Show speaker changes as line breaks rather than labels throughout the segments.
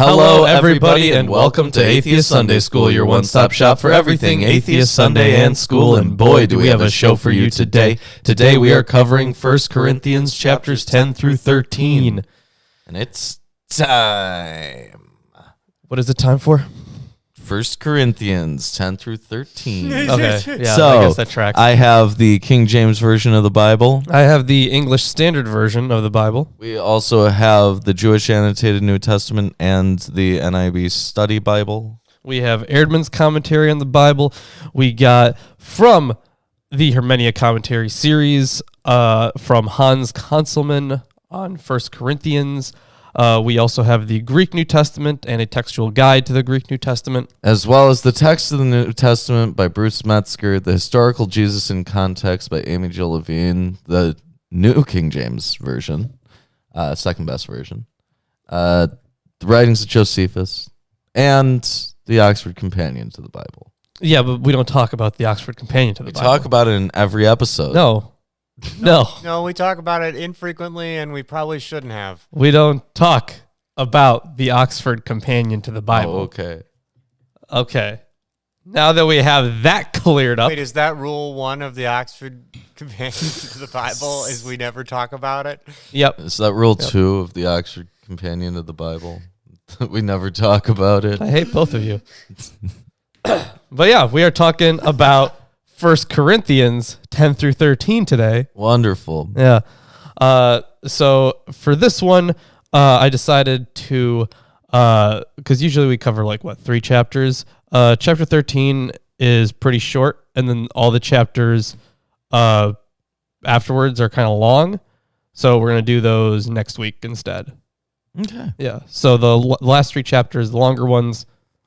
Hello, everybody, and welcome to Atheist Sunday School, your one-stop shop for everything Atheist Sunday and school. And boy, do we have a show for you today. Today we are covering 1 Corinthians chapters 10 through 13. And it's time.
What is it time for?
1 Corinthians 10 through 13.
Okay, yeah,
So,
I guess that tracks.
I have the King James Version of the Bible.
I have the English Standard Version of the Bible.
We also have the Jewish Annotated New Testament and the NIV Study Bible.
We have Erdman's commentary on the Bible. We got from the Hermenia commentary series from Hans Conselman on 1 Corinthians. We also have the Greek New Testament and a textual guide to the Greek New Testament.
As well as the text of the New Testament by Bruce Metzger, the Historical Jesus in Context by Amy Jill Levine, the New King James Version, second best version, the writings of Josephus, and the Oxford Companion to the Bible.
Yeah, but we don't talk about the Oxford Companion to the Bible.
We talk about it in every episode.
No,
we talk about it infrequently, and we probably shouldn't have.
we don't talk about the Oxford Companion to the Bible.
Oh, okay.
Okay. Now that we have that cleared up.
Wait, is that rule one of the Oxford Companion to the Bible? Is we never talk about it?
Yep.
Is that rule 2 of the Oxford Companion to the Bible? We never talk about it.
I hate both of you. But yeah, we are talking about 1 Corinthians 10 through 13 today.
Wonderful.
Yeah. So for this one, I decided to, because usually we cover 3 chapters. Chapter 13 is pretty short, and then all the chapters afterwards are kind of long. So we're going to do those next week instead.
Okay.
Yeah. So the last 3 chapters, the longer ones,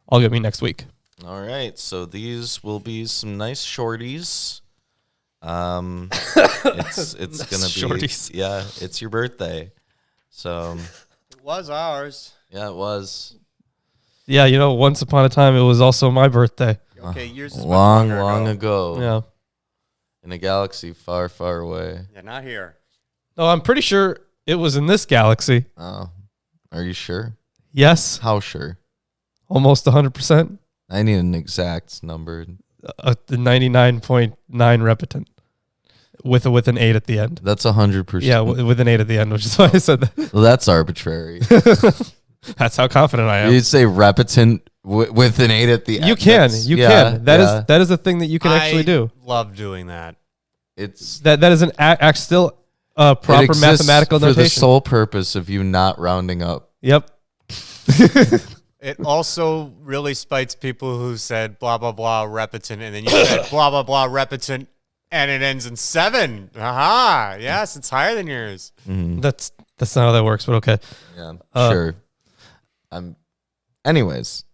I'll get me next week.
All right, so these will be some nice shorties. It's gonna be
shorties.
Yeah, it's your birthday, so
It was ours.
yeah, it was
Yeah, once upon a time, it was also my birthday.
Okay, yours is much
long
longer
ago.
Yeah.
In a galaxy far, far away.
Yeah, not here.
No, I'm pretty sure it was in this galaxy.
Oh, are you sure?
Yes,
How sure?
almost 100%.
I need an exact number.
The 99.9 repetent with an 8 at the end.
That's 100%.
Yeah, with an 8 at the end, which is why I said that.
Well, that's arbitrary.
That's how confident I am.
You'd say repetent with an 8 at the end.
You can.
That's-
That is a thing that you can actually do.
Love doing that.
It's
That is an still proper
it exists
mathematical
for
notation.
the sole purpose of you not rounding up.
Yep.
It also really spites people who said blah, blah, blah, repetent, and then you said blah, blah, blah, repetent, and it ends in 7. Aha. Yes, it's higher than yours.
That's not how that works, but okay.
Yeah, sure. Anyways,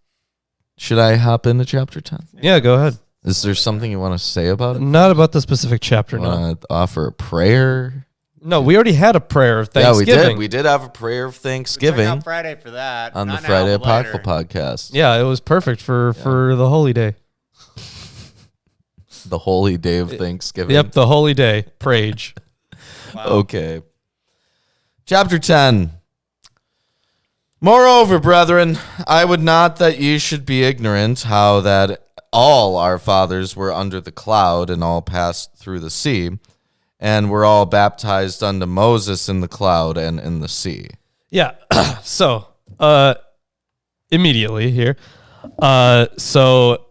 should I hop into chapter 10?
Yeah, go ahead.
Is there something you want to say about it?
Not about the specific chapter, no.
Want to offer a prayer?
No, we already had a prayer of Thanksgiving.
Yeah, we did. We did have a prayer of
Check
Thanksgiving
out Friday for that.
on the
Not now,
Friday
but later.
Apocryphal podcast.
Yeah, it was perfect for the holy day.
The holy day of Thanksgiving.
Yep, the holy day. Prage.
Okay. Chapter 10. Moreover, brethren, I would not that ye should be ignorant how that all our fathers were under the cloud and all passed through the sea, and were all baptized unto Moses in the cloud and in the sea.
Yeah. So, immediately here. So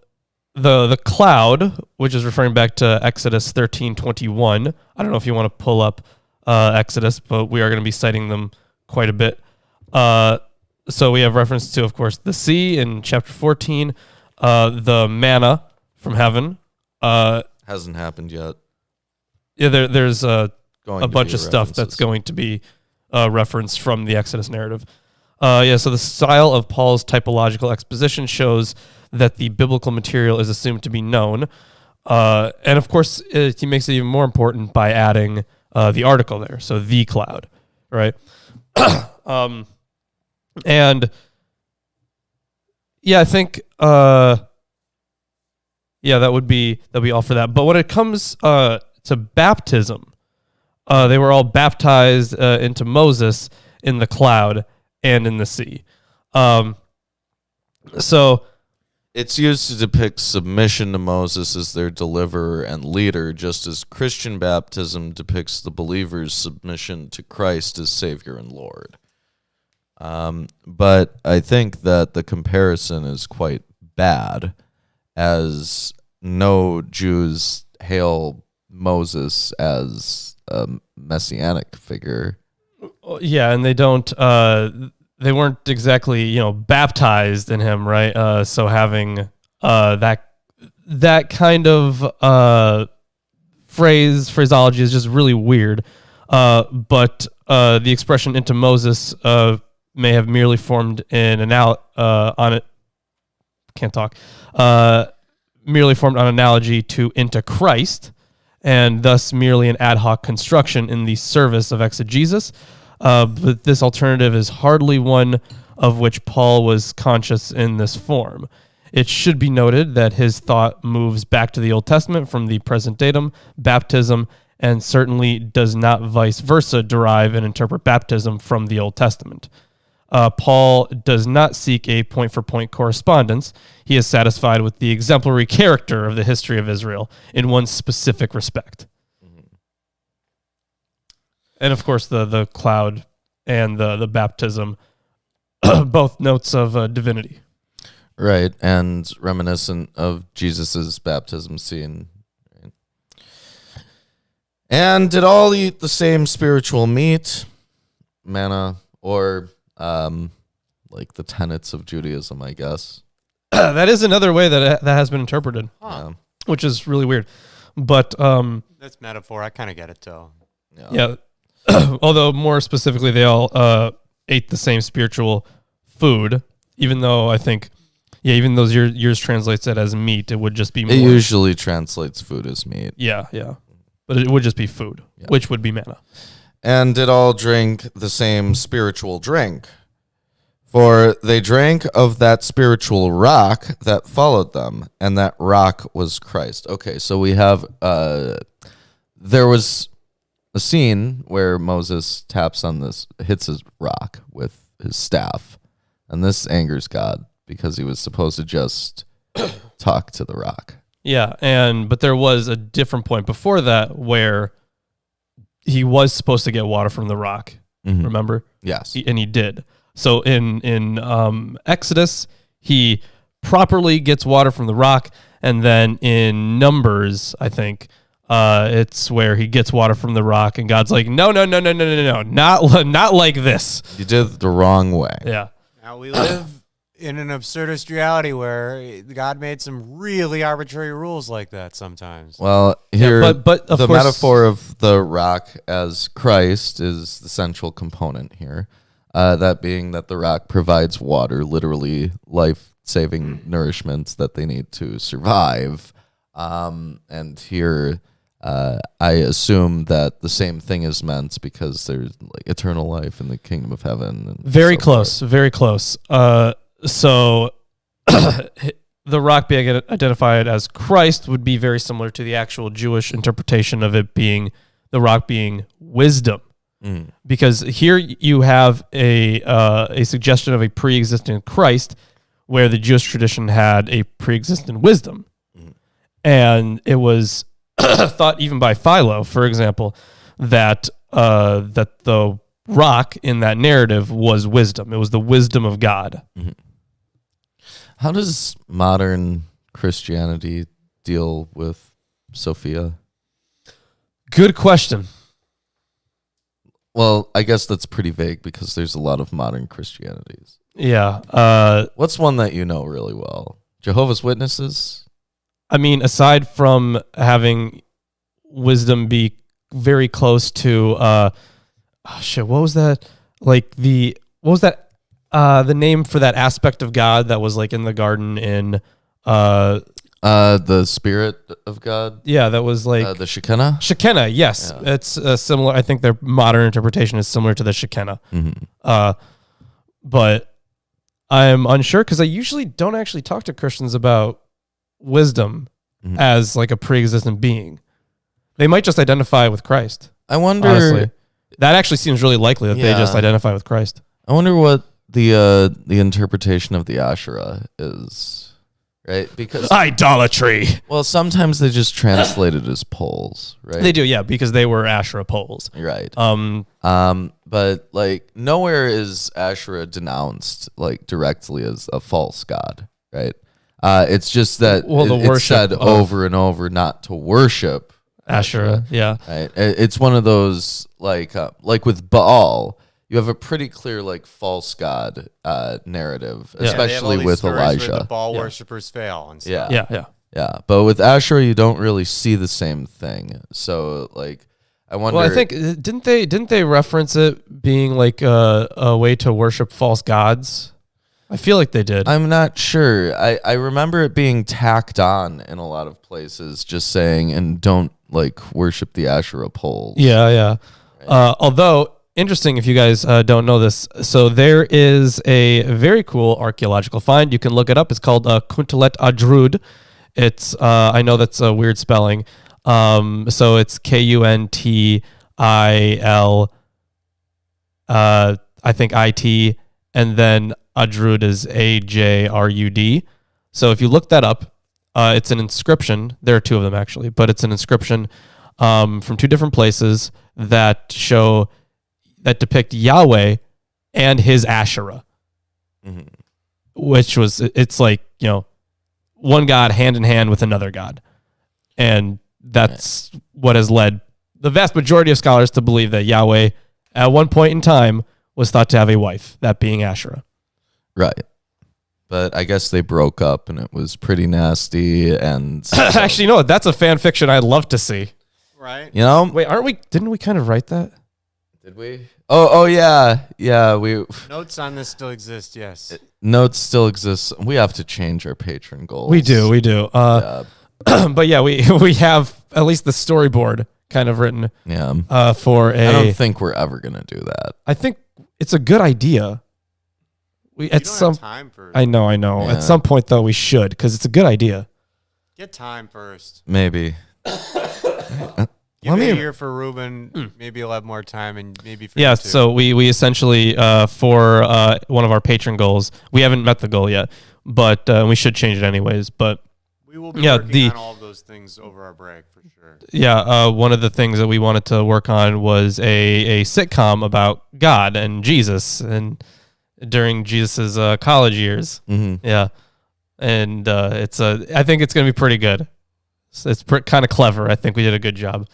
the cloud, which is referring back to Exodus 13:21. I don't know if you want to pull up Exodus, but we are going to be citing them quite a bit. So we have reference to, of course, the sea in chapter 14, the manna from heaven.
Hasn't happened yet.
Yeah, there's a bunch of stuff
references.
that's going to be referenced from the Exodus narrative. So the style of Paul's typological exposition shows that the biblical material is assumed to be known. And of course, he makes it even more important by adding the article there. So the cloud, right? And yeah, I think that would be all for that. But when it comes to baptism, they were all baptized into Moses in the cloud and in the sea. So
It's used to depict submission to Moses as their deliverer and leader, just as Christian baptism depicts the believer's submission to Christ as Savior and Lord. But I think that the comparison is quite bad, as no Jews hail Moses as a messianic figure.
yeah, and they don't. They weren't exactly, baptized in him, right? So having that kind of phraseology is just really weird. But the expression "into Moses" may have merely formed merely formed on analogy to "into Christ," and thus merely an ad hoc construction in the service of exegesis. But this alternative is hardly one of which Paul was conscious in this form. It should be noted that his thought moves back to the Old Testament from the present datum, baptism, and certainly does not vice versa derive and interpret baptism from the Old Testament. Paul does not seek a point-for-point correspondence. He is satisfied with the exemplary character of the history of Israel in one specific respect. And of course, the cloud and the baptism, both notes of divinity.
Right, and reminiscent of Jesus's baptism scene. Right. And did all eat the same spiritual meat, manna, or like the tenets of Judaism, I guess?
That is another way that has been interpreted, which is really weird. But
That's metaphor. I kind of get it, though.
yeah. Although more specifically, they all ate the same spiritual food, even though I think, even though yours translates it as meat, it would just be more.
It usually translates food as meat.
Yeah. But it would just be food, which would be manna.
And did all drink the same spiritual drink? For they drank of that spiritual rock that followed them, and that rock was Christ. Okay, so we have, there was a scene where Moses hits his rock with his staff, and this angers God because he was supposed to just talk to the rock.
Yeah, but there was a different point before that where he was supposed to get water from the rock. Mm-hmm. Remember?
Yes,
and he did. So in Exodus, he properly gets water from the rock, and then in Numbers, I think. It's where he gets water from the rock, and God's like, no, not like this.
You did it the wrong way.
Yeah.
Now we live in an absurdist reality where God made some really arbitrary rules like that sometimes.
Well, here,
but of
the
course,
metaphor of the rock as Christ is the central component here. That being that the rock provides water, literally life-saving nourishment that they need to survive. And here, I assume that the same thing is meant because there's like eternal life in the kingdom of heaven. And
very close. So the rock being identified as Christ would be very similar to the actual Jewish interpretation of it being the rock being wisdom. Because here you have a suggestion of a pre-existent Christ where the Jewish tradition had a pre-existent wisdom. And it was thought even by Philo, for example, that the rock in that narrative was wisdom. It was the wisdom of God.
Mm-hmm. How does modern Christianity deal with Sophia?
Good question.
Well, I guess that's pretty vague because there's a lot of modern Christianities.
Yeah.
What's one that you know really well? Jehovah's Witnesses?
I mean, aside from having wisdom be very close to, what was that? The name for that aspect of God that was like in the garden in,
the Spirit of God?
Yeah, that was like
the Shekinah?
Shekinah, yes. Yeah. It's similar. I think their modern interpretation is similar to the Shekinah. Mm-hmm. But I'm unsure because I usually don't actually talk to Christians about wisdom as like a pre-existent being. They might just identify with Christ.
I wonder.
Honestly. That actually seems really likely that they just identify with Christ.
I wonder what the interpretation of the Asherah is, right? Because
Idolatry.
well, sometimes they just translate it as poles, right?
They do, yeah, because they were Asherah poles.
Right. But like nowhere is Asherah denounced like directly as a false god, right? It's just that it's said over and over not to worship
Asherah. Yeah.
Right. It's one of those like with Baal, you have a pretty clear like false god narrative, especially with Elijah.
Where the Baal worshippers fail and stuff.
Yeah. But with Asherah, you don't really see the same thing. So like, I wonder.
Well, I think didn't they reference it being like a way to worship false gods? I feel like they did.
I'm not sure. I remember it being tacked on in a lot of places, just saying, and don't like worship the Asherah poles.
Yeah. Right. Although interesting, if you guys don't know this, so there is a very cool archaeological find. You can look it up. It's called Kuntalet Adrud. It's I know that's a weird spelling. So it's Kuntil, I think IT, and then Adrud is AJRUD. So if you look that up, it's an inscription. There are two of them actually, but it's an inscription from two different places that depict Yahweh and his Asherah, which it's like, one god hand in hand with another god. And that's what has led the vast majority of scholars to believe that Yahweh at one point in time was thought to have a wife, that being Asherah.
Right. But I guess they broke up and it was pretty nasty. And
actually, no, that's a fan fiction I'd love to see.
Right.
Wait, didn't we kind of write that?
Did we? Oh yeah. We
notes on this still exist. Yes.
Notes still exist. We have to change our patron goals.
We do. But yeah, we have at least the storyboard kind of written.
Yeah.
For a.
I don't think we're ever gonna do that.
I think it's a good idea.
Have time for.
I know.
Yeah.
At some point though, we should, because it's a good idea.
Get time first.
Maybe.
Give me a year for Ruben. Maybe you'll have more time, and maybe for
you
too.
So we essentially for one of our patron goals, we haven't met the goal yet, but we should change it anyways. But
we will be working on all of those things over our break for sure.
Yeah, one of the things that we wanted to work on was a sitcom about God and Jesus, and during Jesus's college years.
Mm-hmm.
Yeah, and I think it's gonna be pretty good. It's kind of clever. I think we did a good job.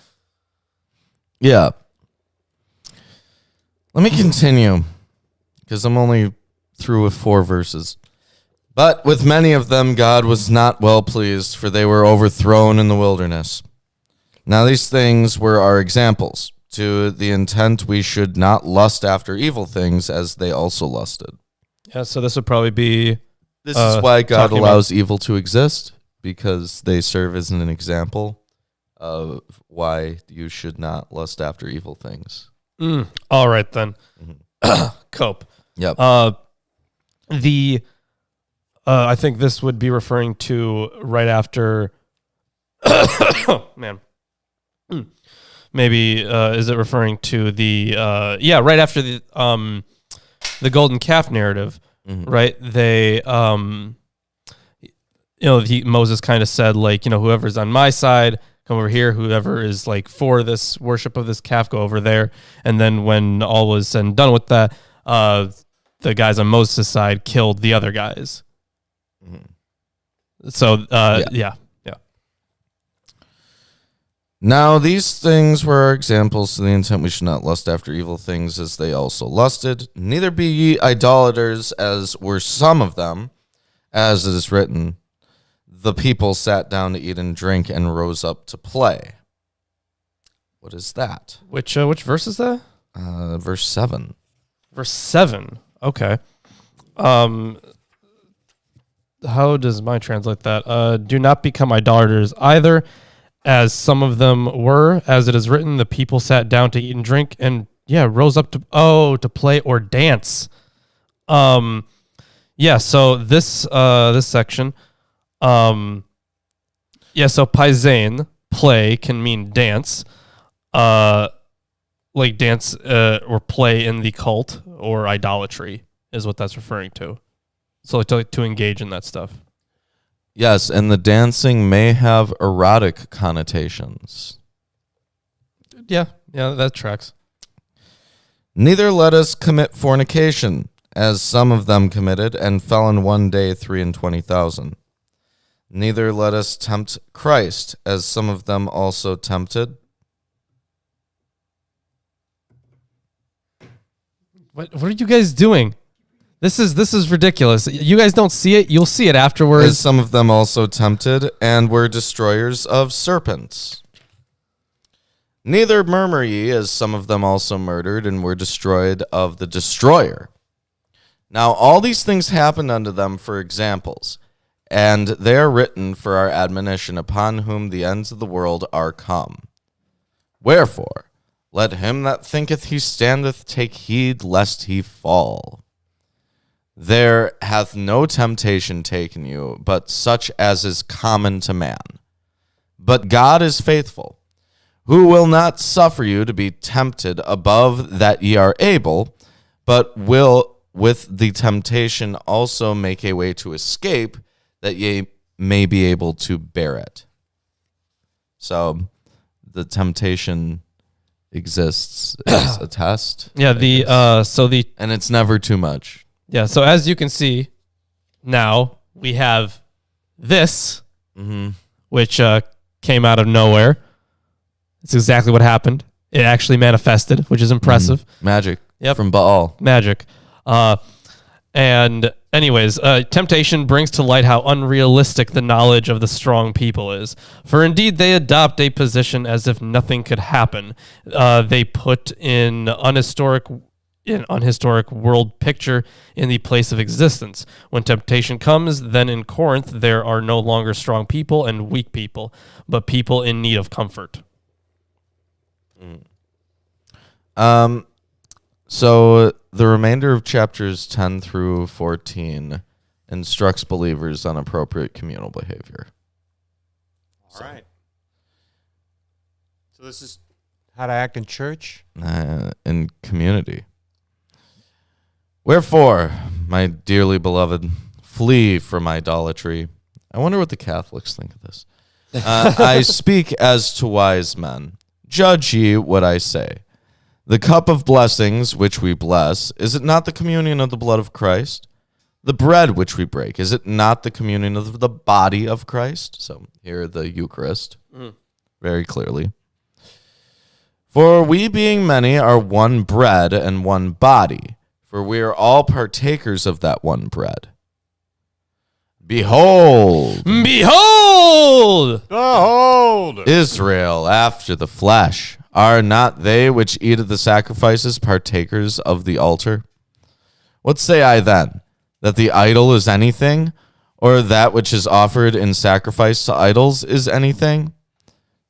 Yeah. Let me continue, because I'm only through with 4 verses. But with many of them God was not well pleased, for they were overthrown in the wilderness. Now these things were our examples, to the intent we should not lust after evil things as they also lusted.
Yeah, so this would probably be...
This is why God allows evil to exist, because they serve as an example of why you should not lust after evil things.
All right, then. Cope.
Yep.
I think this would be referring to right after... oh, man. Maybe is it referring to the... right after the golden calf narrative, right? They... Moses kind of said, like, whoever's on my side, come over here. Whoever is like for this worship of this calf, go over there. And then when all was said and done with that, the guys on Moses' side killed the other guys. So, yeah.
Now these things were our examples to the intent we should not lust after evil things as they also lusted. Neither be ye idolaters as were some of them, as it is written, the people sat down to eat and drink and rose up to play. What is that?
Which verse is that?
Verse 7.
Verse 7. Okay. How does mine translate that? Do not become idolaters either, as some of them were, as it is written, the people sat down to eat and drink and rose up to play or dance. So this section, so paisain, play, can mean dance, like dance or play in the cult or idolatry is what that's referring to. So like to engage in that stuff.
Yes, and the dancing may have erotic connotations.
Yeah, that tracks.
Neither let us commit fornication, as some of them committed, and fell in one day 23,000. Neither let us tempt Christ, as some of them also tempted.
What are you guys doing? This is ridiculous. You guys don't see it. You'll see it
As
afterwards.
some of them also tempted, and were destroyers of serpents. Neither murmur ye, as some of them also murdered, and were destroyed of the destroyer. Now all these things happened unto them for examples, and they are written for our admonition, upon whom the ends of the world are come. Wherefore, let him that thinketh he standeth take heed lest he fall. There hath no temptation taken you, but such as is common to man. But God is faithful, who will not suffer you to be tempted above that ye are able, but will with the temptation also make a way to escape, that ye may be able to bear it. So the temptation exists as a test.
Yeah,
And it's never too much.
Yeah, so as you can see, now we have this, which came out of nowhere. It's exactly what happened. It actually manifested, which is impressive.
Magic.
Yep.
From Baal.
Magic. And anyways, temptation brings to light how unrealistic the knowledge of the strong people is. For indeed, they adopt a position as if nothing could happen. They put in unhistoric world picture in the place of existence. When temptation comes, then in Corinth there are no longer strong people and weak people, but people in need of comfort.
So the remainder of chapters 10 through 14 instructs believers on appropriate communal behavior.
All right. So this is how to act in church?
In community. Wherefore, my dearly beloved, flee from idolatry. I wonder what the Catholics think of this. I speak as to wise men. Judge ye what I say. The cup of blessings which we bless, is it not the communion of the blood of Christ? The bread which we break, is it not the communion of the body of Christ? So here the Eucharist, very clearly. For we being many are one bread and one body, for we are all partakers of that one bread. Behold!
Behold!
Behold!
Israel after the flesh. Are not they which eat of the sacrifices partakers of the altar? What say I then? That the idol is anything? Or that which is offered in sacrifice to idols is anything?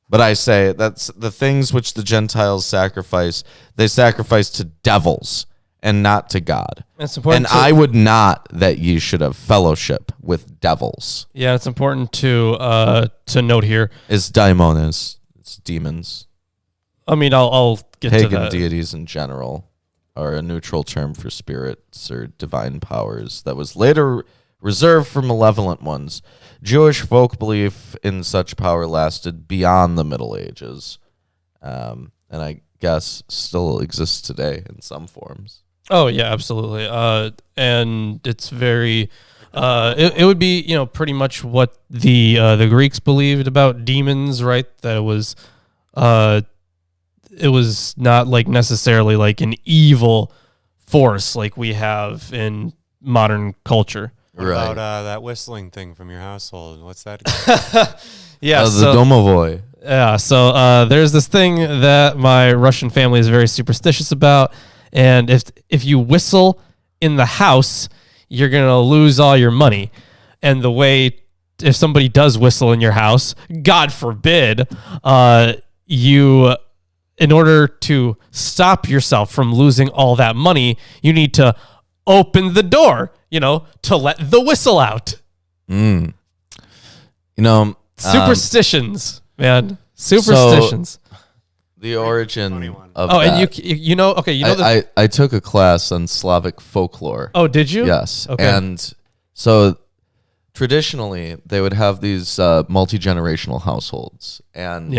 But I say that the things which the Gentiles sacrifice, they sacrifice to devils and not to God.
It's important
and I would not that ye should have fellowship with devils.
Yeah, it's important to note here.
It's daimones. It's demons.
I mean, I'll get to
Pagan
that.
deities in general are a neutral term for spirits or divine powers that was later reserved for malevolent ones. Jewish folk belief in such power lasted beyond the Middle Ages, and I guess still exists today in some forms.
Oh yeah, absolutely. And it's very, it would be pretty much what the Greeks believed about demons, right? That it was not like necessarily like an evil force like we have in modern culture.
What
Right.
about that whistling thing from your household? What's that again?
Yeah,
The domovoi.
Yeah, so there's this thing that my Russian family is very superstitious about, and if you whistle in the house, you're gonna lose all your money. And the way, if somebody does whistle in your house, God forbid, you, in order to stop yourself from losing all that money, you need to open the door, to let the whistle out. Superstitions, man. Superstitions.
the origin
funny one.
of
Oh,
that.
and you know, okay, you know this.
I took a class on Slavic folklore.
Oh, did you?
Yes.
Okay.
And so traditionally they would have these multi-generational households. And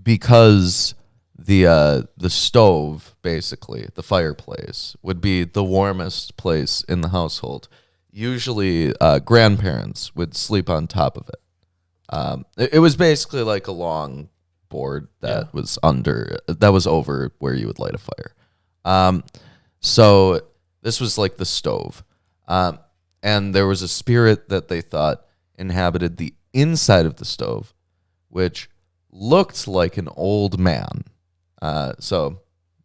because the stove, basically, the fireplace, would be the warmest place in the household, usually grandparents would sleep on top of it. It was basically like a long board that was over where you would light a fire. So this was like the stove. And there was a spirit that they thought inhabited the inside of the stove, which looked like an old man. So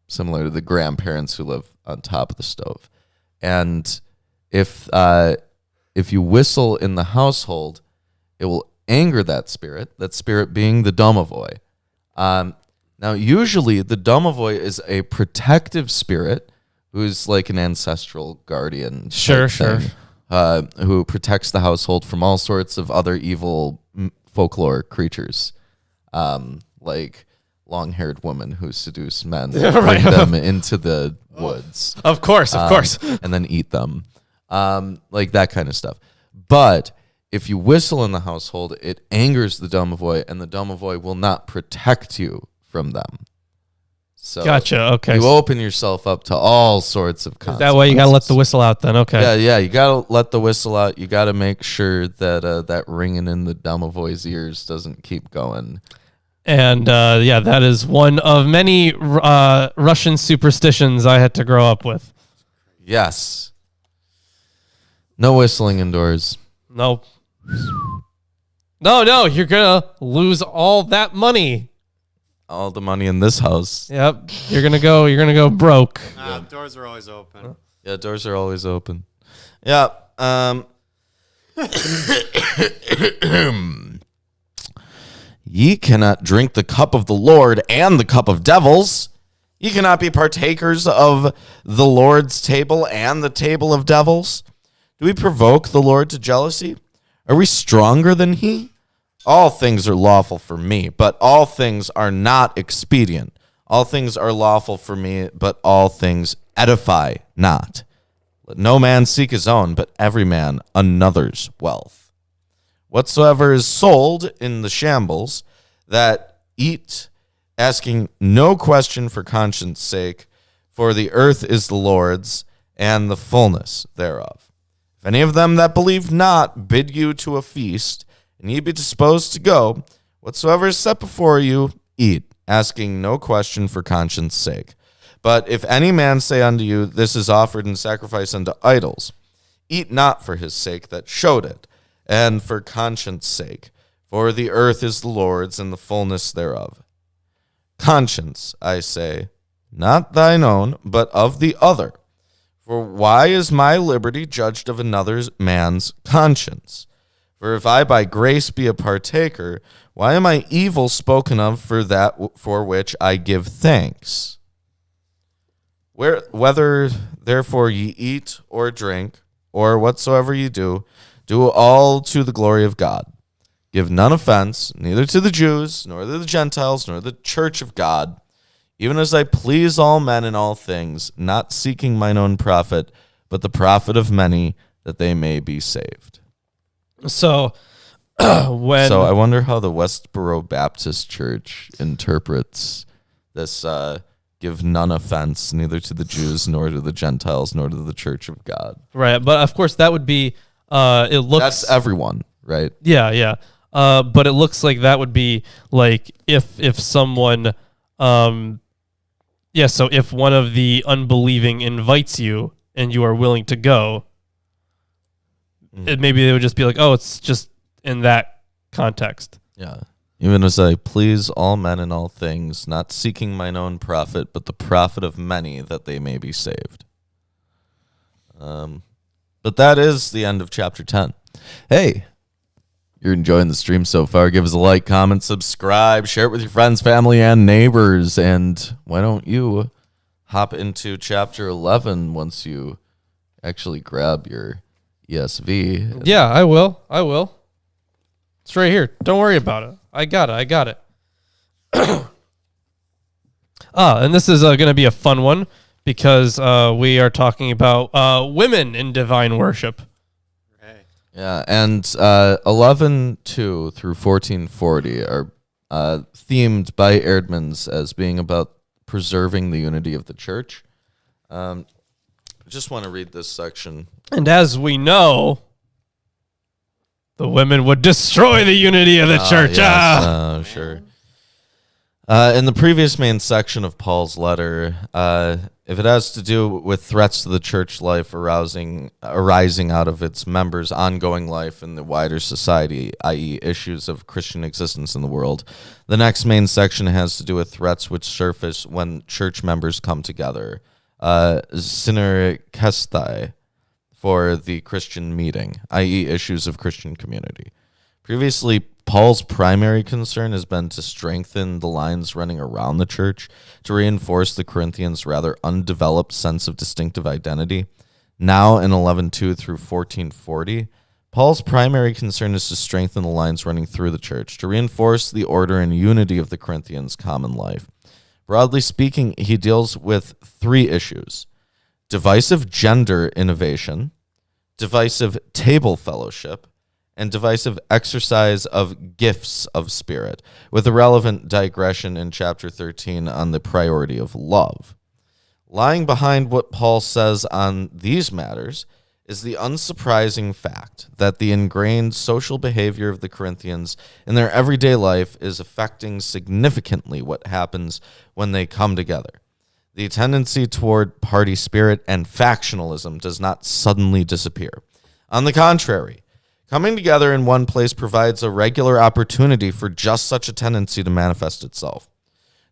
similar to the grandparents who live on top of the stove. And if you whistle in the household, it will anger that spirit being the domovoi. Now, usually the domovoi is a protective spirit who's like an ancestral guardian.
Sure.
Who protects the household from all sorts of other evil folklore creatures, like long-haired women who seduce men, bring them into the woods.
Of course.
And then eat them, like that kind of stuff. But if you whistle in the household, it angers the domovoi, and the domovoi will not protect you from them. So
Gotcha. Okay.
you open yourself up to all sorts of consequences.
That way you gotta let the whistle out then. Okay.
Yeah, you gotta let the whistle out. You gotta make sure that that ringing in the domovoi's ears doesn't keep going.
And that is one of many Russian superstitions I had to grow up with.
Yes. No whistling indoors.
No, you're gonna lose all that money.
All the money in this house.
Yep, you're gonna go broke.
Doors are always open.
Yeah, doors are always open. Yeah. Ye cannot drink the cup of the Lord and the cup of devils. Ye cannot be partakers of the Lord's table and the table of devils. Do we provoke the Lord to jealousy? Are we stronger than he? All things are lawful for me, but all things are not expedient. All things are lawful for me, but all things edify not. Let no man seek his own, but every man another's wealth. Whatsoever is sold in the shambles, that eat, asking no question for conscience sake, for the earth is the Lord's, and the fullness thereof. If any of them that believe not bid you to a feast, and ye be disposed to go, whatsoever is set before you, eat, asking no question for conscience sake. But if any man say unto you, this is offered in sacrifice unto idols, eat not for his sake that showed it, and for conscience sake, for the earth is the Lord's, and the fullness thereof. Conscience, I say, not thine own, but of the other. For why is my liberty judged of another man's conscience? For if I by grace be a partaker, why am I evil spoken of for that for which I give thanks? Whether therefore ye eat or drink, or whatsoever ye do, do all to the glory of God. Give none offense, neither to the Jews, nor to the Gentiles, nor the church of God, even as I please all men in all things, not seeking mine own profit, but the profit of many, that they may be saved.
So
So I wonder how the Westboro Baptist Church interprets this give none offense, neither to the Jews, nor to the Gentiles, nor to the church of God.
Right, but of course that would be it looks
That's everyone, right?
Yeah. But it looks like that would be like if someone so if one of the unbelieving invites you and you are willing to go, maybe they would just be like, oh, it's just in that context.
Yeah. Even as I please all men in all things, not seeking mine own profit, but the profit of many, that they may be saved. But that is the end of chapter 10. Hey, you're enjoying the stream so far. Give us a like, comment, subscribe, share it with your friends, family, and neighbors. And why don't you hop into chapter 11 once you actually grab your ESV?
Yeah, I will. It's right here. Don't worry about it. I got it. And this is going to be a fun one because we are talking about women in divine worship.
Yeah, and 11:2 through 14:40 are themed by Erdmans as being about preserving the unity of the church. I just want to read this section.
And as we know, the women would destroy the unity of the church.
Yes, sure. In the previous main section of Paul's letter, if it has to do with threats to the church life arising out of its members' ongoing life in the wider society, i.e. issues of Christian existence in the world, the next main section has to do with threats which surface when church members come together, synerkestai, for the Christian meeting, i.e. issues of Christian community. Previously, Paul's primary concern has been to strengthen the lines running around the church, to reinforce the Corinthians' rather undeveloped sense of distinctive identity. Now, in 11:2 through 14:40, Paul's primary concern is to strengthen the lines running through the church, to reinforce the order and unity of the Corinthians' common life. Broadly speaking, he deals with three issues: divisive gender innovation, divisive table fellowship, and divisive exercise of gifts of spirit, with a relevant digression in chapter 13 on the priority of love. Lying behind what Paul says on these matters is the unsurprising fact that the ingrained social behavior of the Corinthians in their everyday life is affecting significantly what happens when they come together. The tendency toward party spirit and factionalism does not suddenly disappear. On the contrary, coming together in one place provides a regular opportunity for just such a tendency to manifest itself.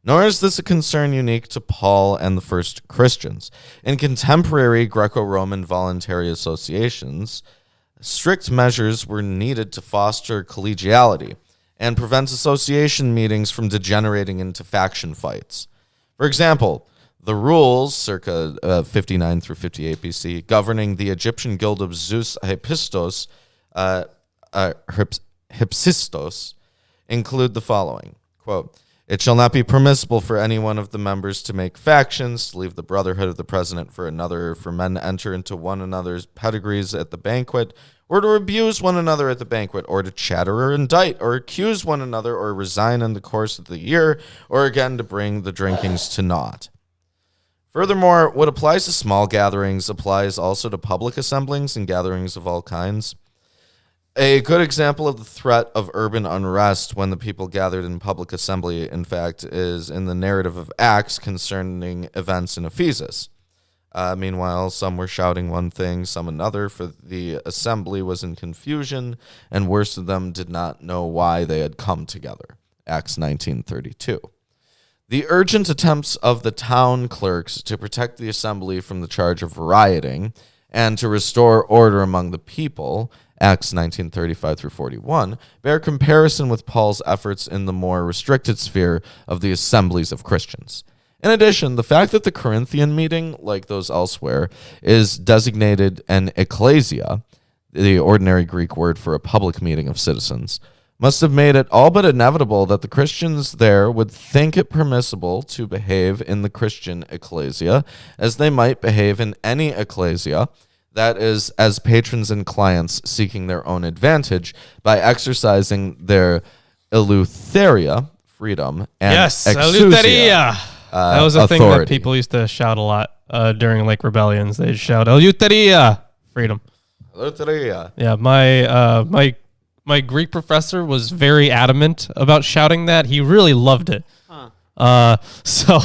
Nor is this a concern unique to Paul and the first Christians. In contemporary Greco-Roman voluntary associations, strict measures were needed to foster collegiality and prevent association meetings from degenerating into faction fights. For example, the rules, circa 59 through 58 BC, governing the Egyptian guild of Zeus Hephaestus, Hypsistos, include the following, quote, "It shall not be permissible for any one of the members to make factions, to leave the brotherhood of the president for another, for men to enter into one another's pedigrees at the banquet, or to abuse one another at the banquet, or to chatter or indict, or accuse one another, or resign in the course of the year, or again to bring the drinkings to naught." Furthermore, what applies to small gatherings applies also to public assemblings and gatherings of all kinds. A good example of the threat of urban unrest when the people gathered in public assembly, in fact, is in the narrative of Acts concerning events in Ephesus. Meanwhile, some were shouting one thing, some another, for the assembly was in confusion, and worst of them did not know why they had come together. Acts 19:32. The urgent attempts of the town clerks to protect the assembly from the charge of rioting and to restore order among the people, Acts 19:35 through 41, bear comparison with Paul's efforts in the more restricted sphere of the assemblies of Christians. In addition, the fact that the Corinthian meeting, like those elsewhere, is designated an ecclesia, the ordinary Greek word for a public meeting of citizens, must have made it all but inevitable that the Christians there would think it permissible to behave in the Christian ecclesia as they might behave in any ecclesia, that is, as patrons and clients seeking their own advantage by exercising their eleutheria, freedom, and exousia,
that was a thing that people used to shout a lot during like rebellions. They'd shout eleutheria, freedom.
Eleutheria.
Yeah, my Greek professor was very adamant about shouting that. He really loved it. So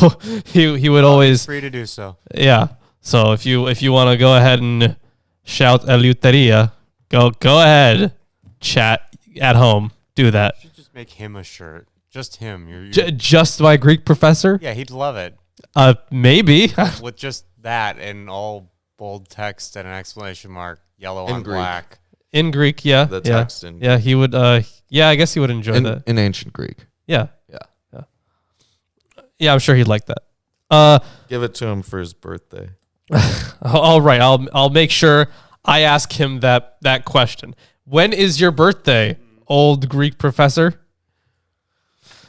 he would always
free to do so.
Yeah. So if you want to go ahead and shout eleutheria, go ahead. Chat at home. Do that.
You should just make him a shirt. Just him.
Just my Greek professor?
Yeah, he'd love it.
Maybe.
With just that in all bold text and an exclamation mark, yellow on
Greek.
black.
In Greek, yeah.
The text in Greek.
Yeah, he would yeah, I guess he would enjoy that.
In ancient Greek.
Yeah.
Yeah.
Yeah, I'm sure he'd like that.
Give it to him for his birthday.
All right, I'll make sure I ask him that question. When is your birthday, old Greek professor?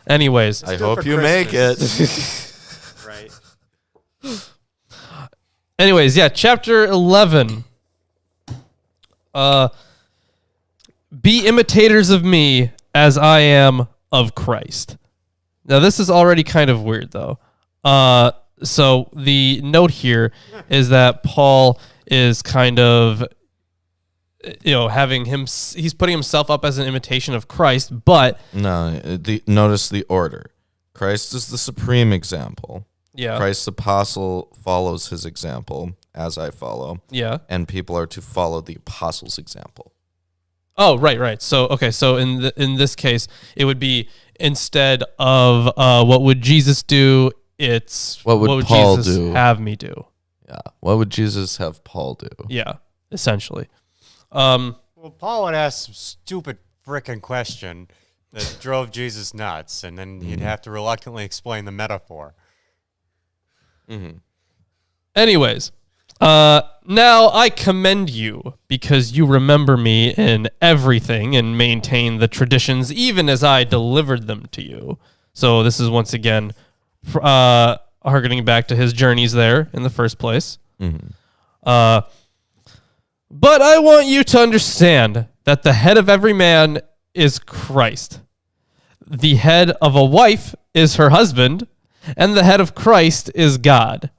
Anyways,
I hope you make it.
Anyways, yeah, chapter 11. Be imitators of me as I am of Christ. Now, this is already kind of weird, though. So the note here is that Paul is kind of, he's putting himself up as an imitation of Christ, but
No, notice the order. Christ is the supreme example.
yeah,
Christ's apostle follows his example, as I follow,
yeah.
and people are to follow the apostle's example.
Oh, right. So in this case, it would be instead of what would Jesus do, it's
What would Paul
Jesus
do?
have me do.
Yeah. What would Jesus have Paul do?
Yeah, essentially.
Well, Paul would ask some stupid frickin' question that drove Jesus nuts, and then he'd have to reluctantly explain the metaphor.
Mm-hmm.
Anyways, now I commend you because you remember me in everything and maintain the traditions even as I delivered them to you. So this is once again harkening back to his journeys there in the first place.
Mm-hmm.
But I want you to understand that the head of every man is Christ. The head of a wife is her husband, and the head of Christ is God.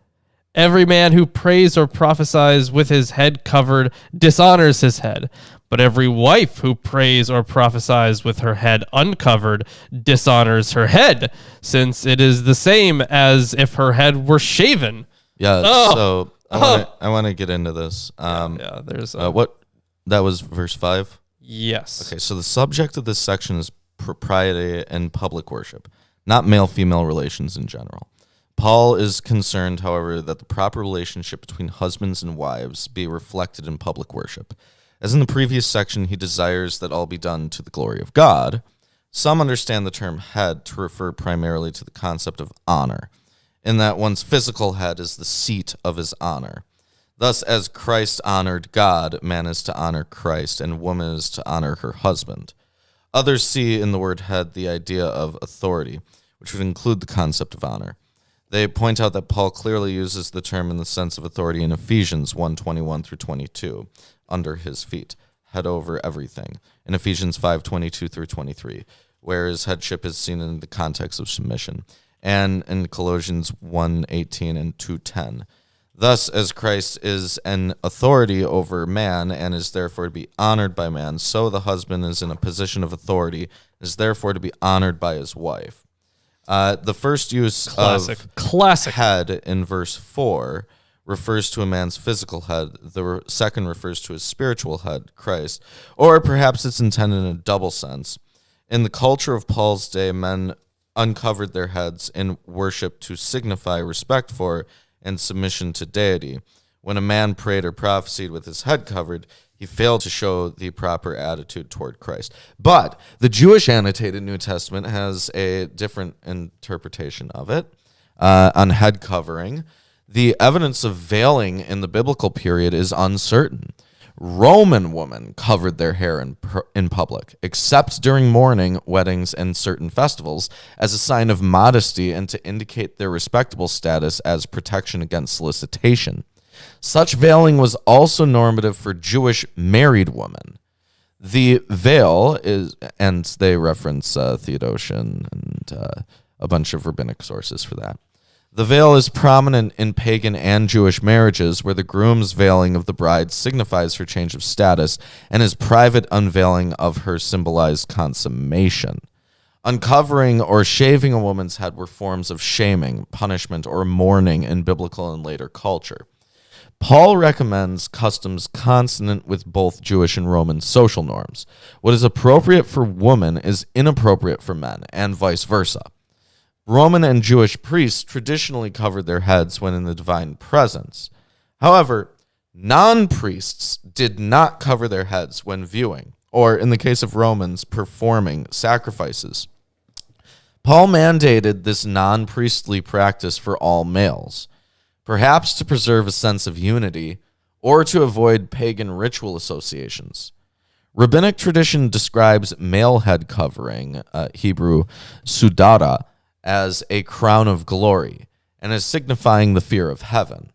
Every man who prays or prophesies with his head covered dishonors his head, but every wife who prays or prophesies with her head uncovered dishonors her head, since it is the same as if her head were shaven.
Yeah.
Oh.
So I want to get into this.
There's
what that was verse 5.
yes.
Okay, so the subject of this section is propriety and public worship, not male-female relations in general. Paul is concerned, however, that the proper relationship between husbands and wives be reflected in public worship. As in the previous section, he desires that all be done to the glory of God. Some understand the term head to refer primarily to the concept of honor, in that one's physical head is the seat of his honor. Thus, as Christ honored God, man is to honor Christ, and woman is to honor her husband. Others see in the word head the idea of authority, which would include the concept of honor. They point out that Paul clearly uses the term in the sense of authority in Ephesians 1:21 through 22, under his feet, head over everything, in Ephesians 5:22 through 23, where his headship is seen in the context of submission, and in Colossians 1:18 and 2:10. Thus, as Christ is an authority over man and is therefore to be honored by man, so the husband is in a position of authority, is therefore to be honored by his wife. The first use of head in verse 4 refers to a man's physical head. The second refers to his spiritual head, Christ. Or perhaps it's intended in a double sense. In the culture of Paul's day, men uncovered their heads in worship to signify respect for and submission to deity. When a man prayed or prophesied with his head covered, he failed to show the proper attitude toward Christ. But the Jewish annotated New Testament has a different interpretation of it on head covering. The evidence of veiling in the biblical period is uncertain. Roman women covered their hair in public, except during mourning, weddings, and certain festivals, as a sign of modesty and to indicate their respectable status as protection against solicitation. Such veiling was also normative for Jewish married women. The veil is, and they reference Theodotion and a bunch of rabbinic sources for that. The veil is prominent in pagan and Jewish marriages, where the groom's veiling of the bride signifies her change of status, and his private unveiling of her symbolized consummation. Uncovering or shaving a woman's head were forms of shaming, punishment, or mourning in biblical and later culture. Paul recommends customs consonant with both Jewish and Roman social norms. What is appropriate for women is inappropriate for men, and vice versa. Roman and Jewish priests traditionally covered their heads when in the divine presence. However, non-priests did not cover their heads when viewing, or in the case of Romans, performing sacrifices. Paul mandated this non-priestly practice for all males, perhaps to preserve a sense of unity or to avoid pagan ritual associations. Rabbinic tradition describes male head covering, Hebrew sudara, as a crown of glory, and as signifying the fear of heaven.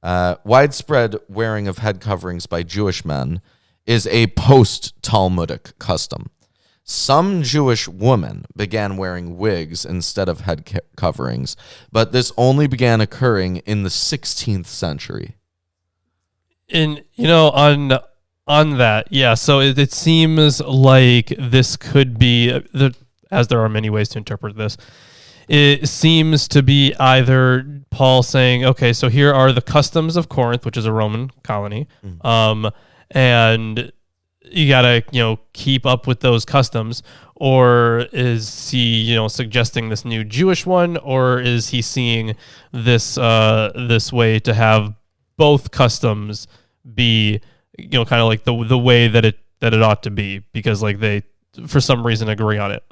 Widespread wearing of head coverings by Jewish men is a post-Talmudic custom. Some Jewish women began wearing wigs instead of head coverings, but this only began occurring in the 16th century.
And on that, yeah. So it seems like this could be, as there are many ways to interpret this. It seems to be either Paul saying, okay, so here are the customs of Corinth, which is a Roman colony, and you gotta keep up with those customs, or is he suggesting this new Jewish one, or is he seeing this this way to have both customs be kind of like the way that it ought to be, because like they for some reason agree on it.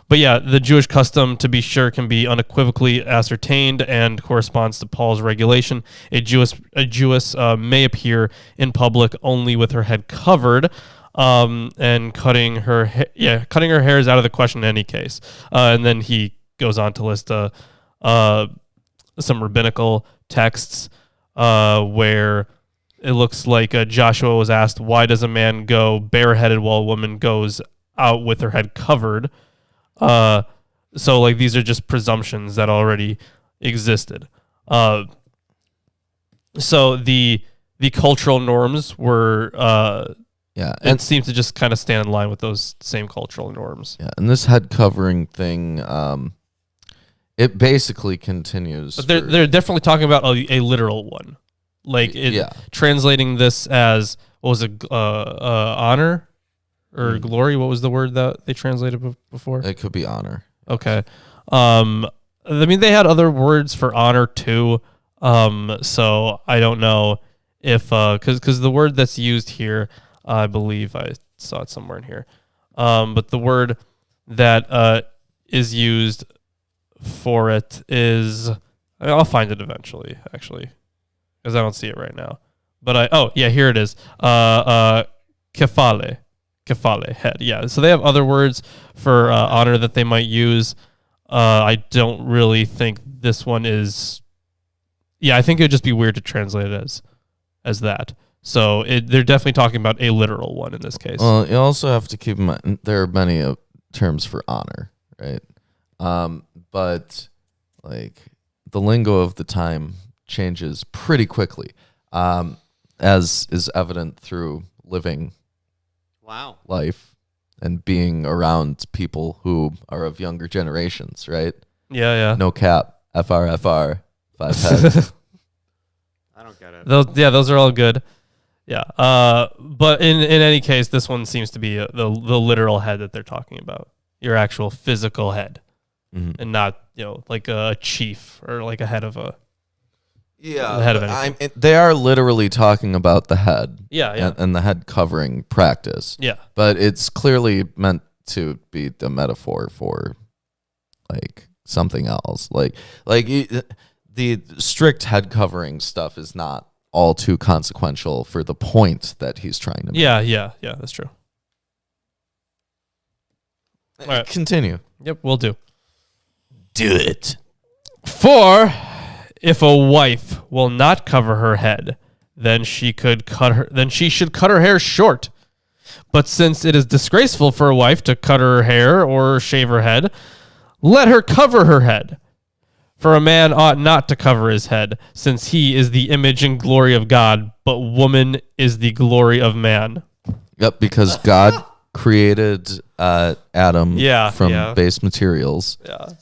But yeah, the Jewish custom, to be sure, can be unequivocally ascertained and corresponds to Paul's regulation. A Jewess may appear in public only with her head covered, and cutting her hair is out of the question in any case. And then he goes on to list some rabbinical texts where it looks like Joshua was asked, "Why does a man go bareheaded while a woman goes out with her head covered?" So like these are just presumptions that already existed. So the cultural norms were it seemed to just kind of stand in line with those same cultural norms.
Yeah, and this head covering thing, it basically continues.
But they're definitely talking about a literal one, like translating this as what was it, honor. Or glory, what was the word that they translated before?
It could be honor.
Okay. I mean, they had other words for honor too. So I don't know if, because the word that's used here, I believe I saw it somewhere in here. But the word that is used for it is, I'll find it eventually, actually, because I don't see it right now. But here it is. Kephale. Kephale, head. Yeah. So they have other words for honor that they might use. I don't really think this one is. Yeah, I think it would just be weird to translate it as that. So they're definitely talking about a literal one in this case.
Well, you also have to keep in mind there are many terms for honor, right? But like the lingo of the time changes pretty quickly, as is evident through living life and being around people who are of younger generations, right?
Yeah.
No cap. FR, 5 head.
I don't get it.
Those are all good. Yeah. But in any case, this one seems to be the literal head that they're talking about. Your actual physical head. Mm-hmm. And not, like a chief or like a head of a
Yeah,
the head of anything.
They are literally talking about the head.
Yeah.
And the head covering practice.
Yeah.
But it's clearly meant to be the metaphor for like something else. Like the strict head covering stuff is not all too consequential for the point that he's trying to make.
Yeah, that's true.
All right. Continue.
Yep, we'll do.
Do it.
For if a wife will not cover her head, then she should cut her hair short. But since it is disgraceful for a wife to cut her hair or shave her head, let her cover her head. For a man ought not to cover his head, since he is the image and glory of God, but woman is the glory of man.
Yep, because God created Adam from base materials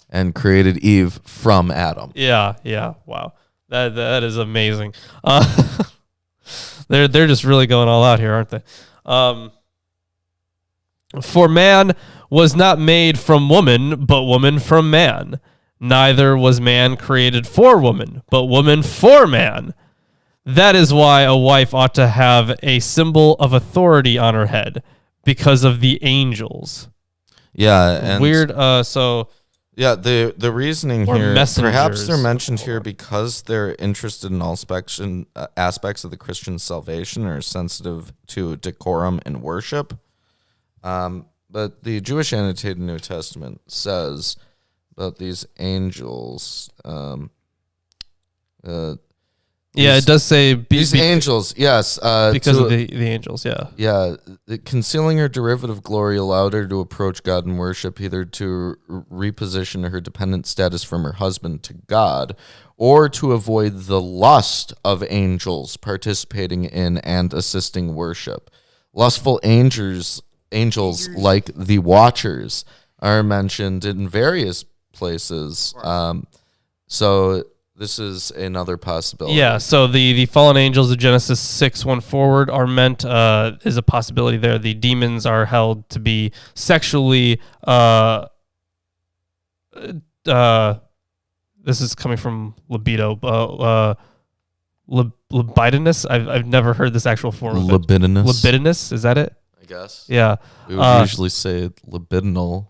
and created Eve from Adam.
Yeah. Wow. That is amazing. They're just really going all out here, aren't they? For man was not made from woman, but woman from man. Neither was man created for woman, but woman for man. That is why a wife ought to have a symbol of authority on her head, because of the angels.
Yeah, and
weird.
The reasoning here, perhaps they're mentioned here because they're interested in all aspects of the Christian salvation or sensitive to decorum and worship. But the Jewish Annotated New Testament says about these angels.
Yeah, it does say
these angels, yes.
because of the angels, yeah.
Yeah, concealing her derivative glory allowed her to approach God in worship, either to reposition her dependent status from her husband to God, or to avoid the lust of angels participating in and assisting worship. Lustful angels like the Watchers are mentioned in various places. So this is another possibility.
Yeah, so the fallen angels of Genesis 6:1 forward are meant is a possibility there. The demons are held to be sexually this is coming from libido. Libidinous. I've never heard this actual form of
libidinous.
Libidinous, is that it?
I guess.
Yeah.
We would usually say libidinal.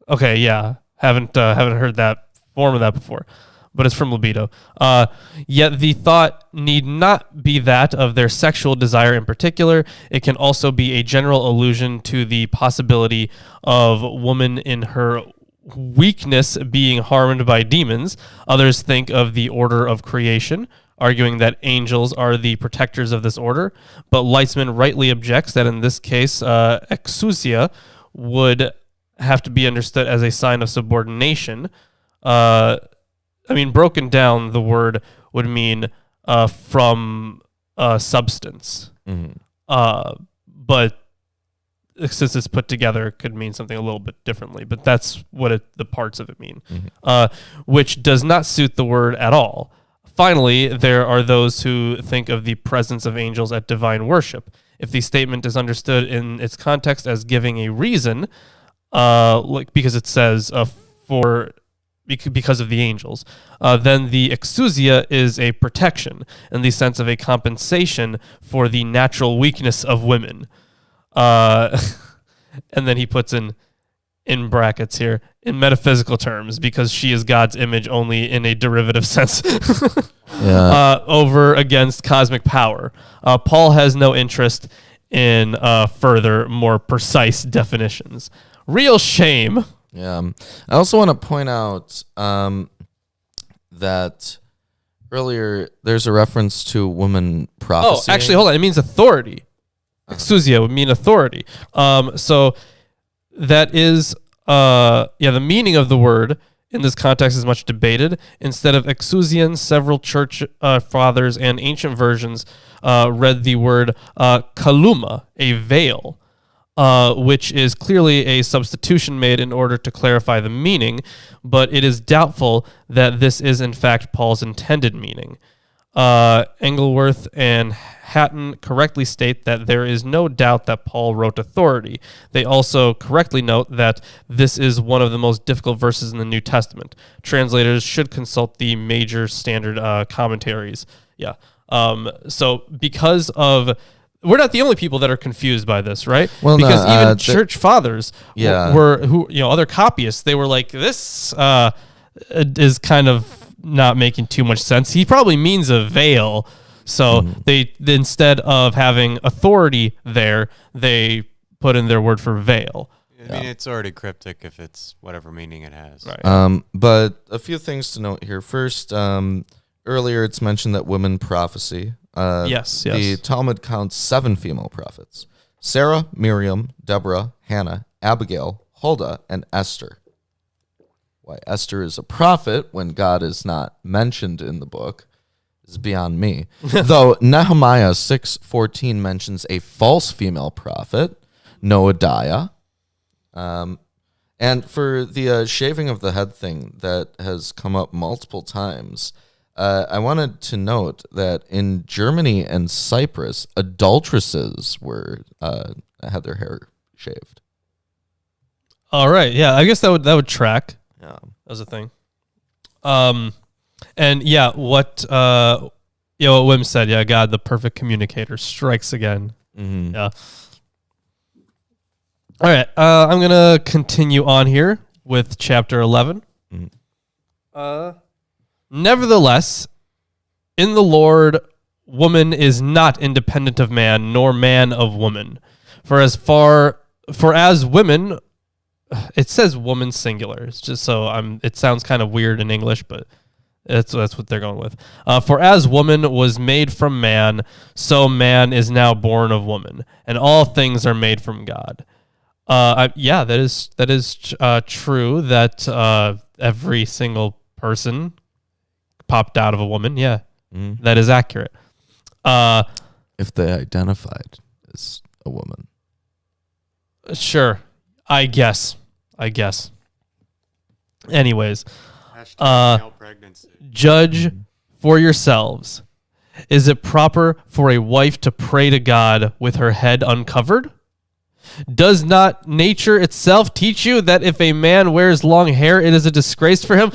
Okay, yeah. Haven't heard that form of that before, but it's from libido. Yet the thought need not be that of their sexual desire in particular. It can also be a general allusion to the possibility of woman in her weakness being harmed by demons. Others think of the order of creation, arguing that angels are the protectors of this order. But Leitzman rightly objects that in this case, exousia would have to be understood as a sign of subordination. Broken down, the word would mean from substance.
Mm-hmm.
But since it's put together, it could mean something a little bit differently. But that's what the parts of it mean, which does not suit the word at all. Finally, there are those who think of the presence of angels at divine worship. If the statement is understood in its context as giving a reason, because it says because of the angels, then the exousia is a protection in the sense of a compensation for the natural weakness of women. And then he puts in brackets here, in metaphysical terms, because she is God's image only in a derivative sense. Over against cosmic power. Paul has no interest in further, more precise definitions. Real shame.
Yeah. I also want to point out that earlier there's a reference to woman prophecy.
Oh, actually, hold on. It means authority. Exousia would mean authority. So that is, the meaning of the word in this context is much debated. Instead of exousian, several church fathers and ancient versions read the word kaluma, a veil, which is clearly a substitution made in order to clarify the meaning, but it is doubtful that this is in fact Paul's intended meaning. Engleworth and Hatton correctly state that there is no doubt that Paul wrote authority. They also correctly note that this is one of the most difficult verses in the New Testament. Translators should consult the major standard commentaries. Yeah. So because of... We're not the only people that are confused by this, right?
Well,
because even church fathers other copyists, they were like, this is kind of not making too much sense. He probably means a veil. So they instead of having authority there, they put in their word for veil.
I mean, it's already cryptic if it's whatever meaning it has.
Right.
But a few things to note here. First, earlier it's mentioned that women prophecy.
Yes.
The Talmud counts 7 female prophets: Sarah, Miriam, Deborah, Hannah, Abigail, Huldah, and Esther. Why Esther is a prophet when God is not mentioned in the book is beyond me. Though Nehemiah 6:14 mentions a false female prophet, Noadiah. And for the shaving of the head thing that has come up multiple times, I wanted to note that in Germany and Cyprus, adulteresses had their hair shaved.
All right. Yeah, I guess that would track.
Yeah,
as a thing. And yeah, what Wim said, yeah, God, the perfect communicator strikes again.
Mm-hmm.
Yeah. All right, I'm gonna continue on here with chapter 11.
Mm-hmm.
Nevertheless, in the Lord, woman is not independent of man, nor man of woman. For as women, it says woman singular. It's just it sounds kind of weird in English, but That's what they're going with. For as woman was made from man, so man is now born of woman, and all things are made from God. Yeah, that is true. That every single person popped out of a woman. Yeah, that is accurate.
If they identified as a woman.
Sure, I guess. Anyways,
Male pregnancy.
judge for yourselves. Is it proper for a wife to pray to God with her head uncovered? Does not nature itself teach you that if a man wears long hair, it is a disgrace for him?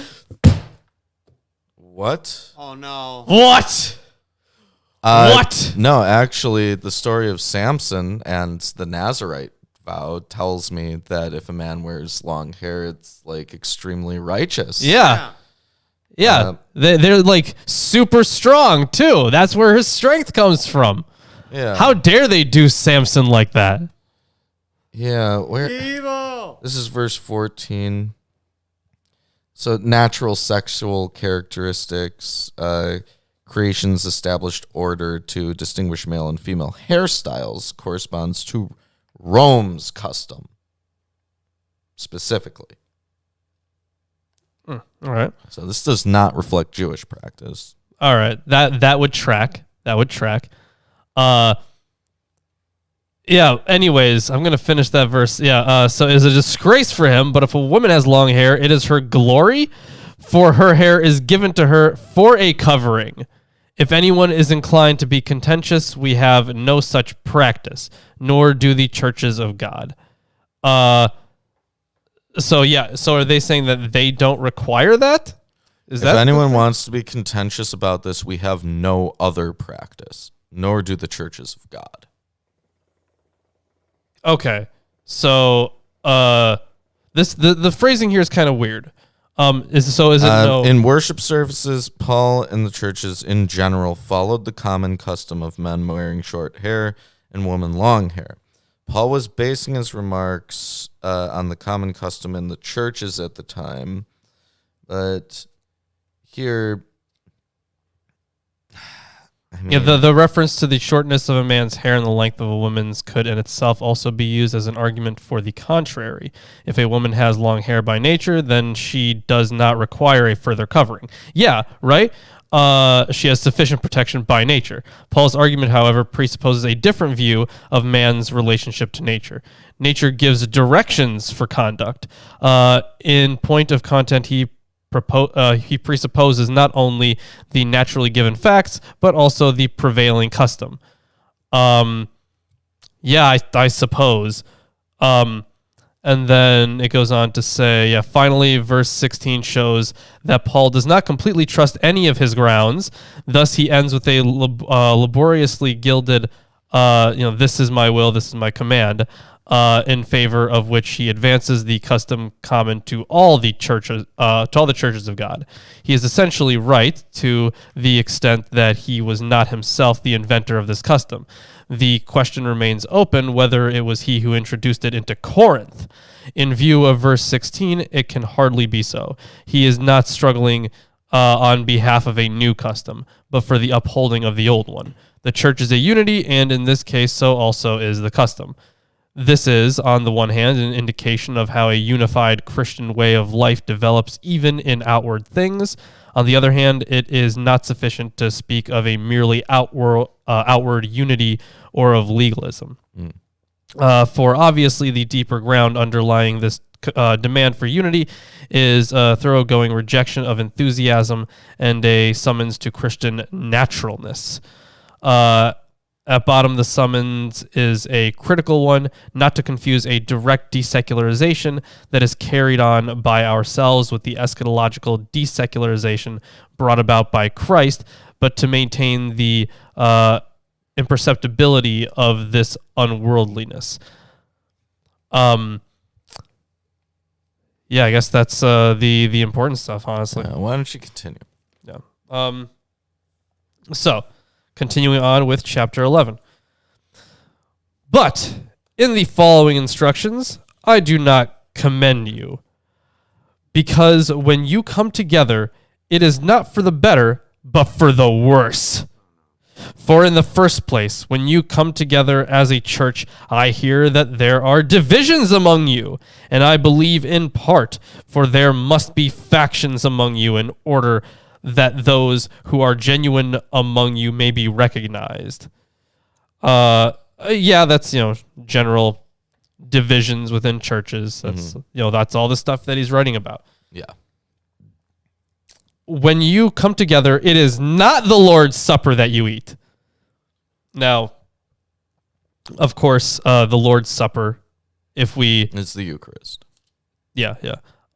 What?
Oh no.
What? What?
No, actually, the story of Samson and the Nazarite vow tells me that if a man wears long hair, it's like extremely righteous.
Yeah. They're like super strong too. That's where his strength comes from.
Yeah.
How dare they do Samson like that?
Yeah. Where?
Evil.
This is verse 14. So natural sexual characteristics, creation's established order to distinguish male and female hairstyles corresponds to Rome's custom, specifically.
All right.
So this does not reflect Jewish practice.
All right. That would track. Yeah, anyways, I'm going to finish that verse. Yeah, so it is a disgrace for him, but if a woman has long hair, it is her glory, for her hair is given to her for a covering. If anyone is inclined to be contentious, we have no such practice, nor do the churches of God. So are they saying that they don't require that?
If anyone wants to be contentious about this, we have no other practice, nor do the churches of God.
Okay, so the phrasing here is kind of weird. Is it no?
In worship services, Paul and the churches in general followed the common custom of men wearing short hair and women long hair. Paul was basing his remarks on the common custom in the churches at the time, but here,
the reference to the shortness of a man's hair and the length of a woman's could in itself also be used as an argument for the contrary. If a woman has long hair by nature, then she does not require a further covering. Yeah, right? She has sufficient protection by nature. Paul's argument, however, presupposes a different view of man's relationship to nature. Nature gives directions for conduct. In point of content, he presupposes not only the naturally given facts, but also the prevailing custom. I suppose. And then it goes on to say, finally, verse 16 shows that Paul does not completely trust any of his grounds. Thus, he ends with a laboriously gilded, this is my will, this is my command, in favor of which he advances the custom common to all the churches, of God. He is essentially right to the extent that he was not himself the inventor of this custom. The question remains open whether it was he who introduced it into Corinth. In view of verse 16, it can hardly be so. He is not struggling on behalf of a new custom, but for the upholding of the old one. The church is a unity, and in this case, so also is the custom. This is, on the one hand, an indication of how a unified Christian way of life develops even in outward things. On the other hand, it is not sufficient to speak of a merely outward unity or of legalism. For obviously the deeper ground underlying this demand for unity is a thoroughgoing rejection of enthusiasm and a summons to Christian naturalness. At bottom, the summons is a critical one, not to confuse a direct desecularization that is carried on by ourselves with the eschatological desecularization brought about by Christ, but to maintain the imperceptibility of this unworldliness. I guess that's the important stuff, honestly.
Why don't you continue?
Yeah. So, continuing on with chapter 11. But in the following instructions, I do not commend you, because when you come together, it is not for the better, but for the worse. For in the first place, when you come together as a church, I hear that there are divisions among you, and I believe in part, for there must be factions among you in order that those who are genuine among you may be recognized. Yeah, that's, general divisions within churches. That's, that's all the stuff that he's writing about.
Yeah.
When you come together, it is not the Lord's Supper that you eat. Now, of course, the Lord's Supper, if we...
It's the Eucharist.
Yeah.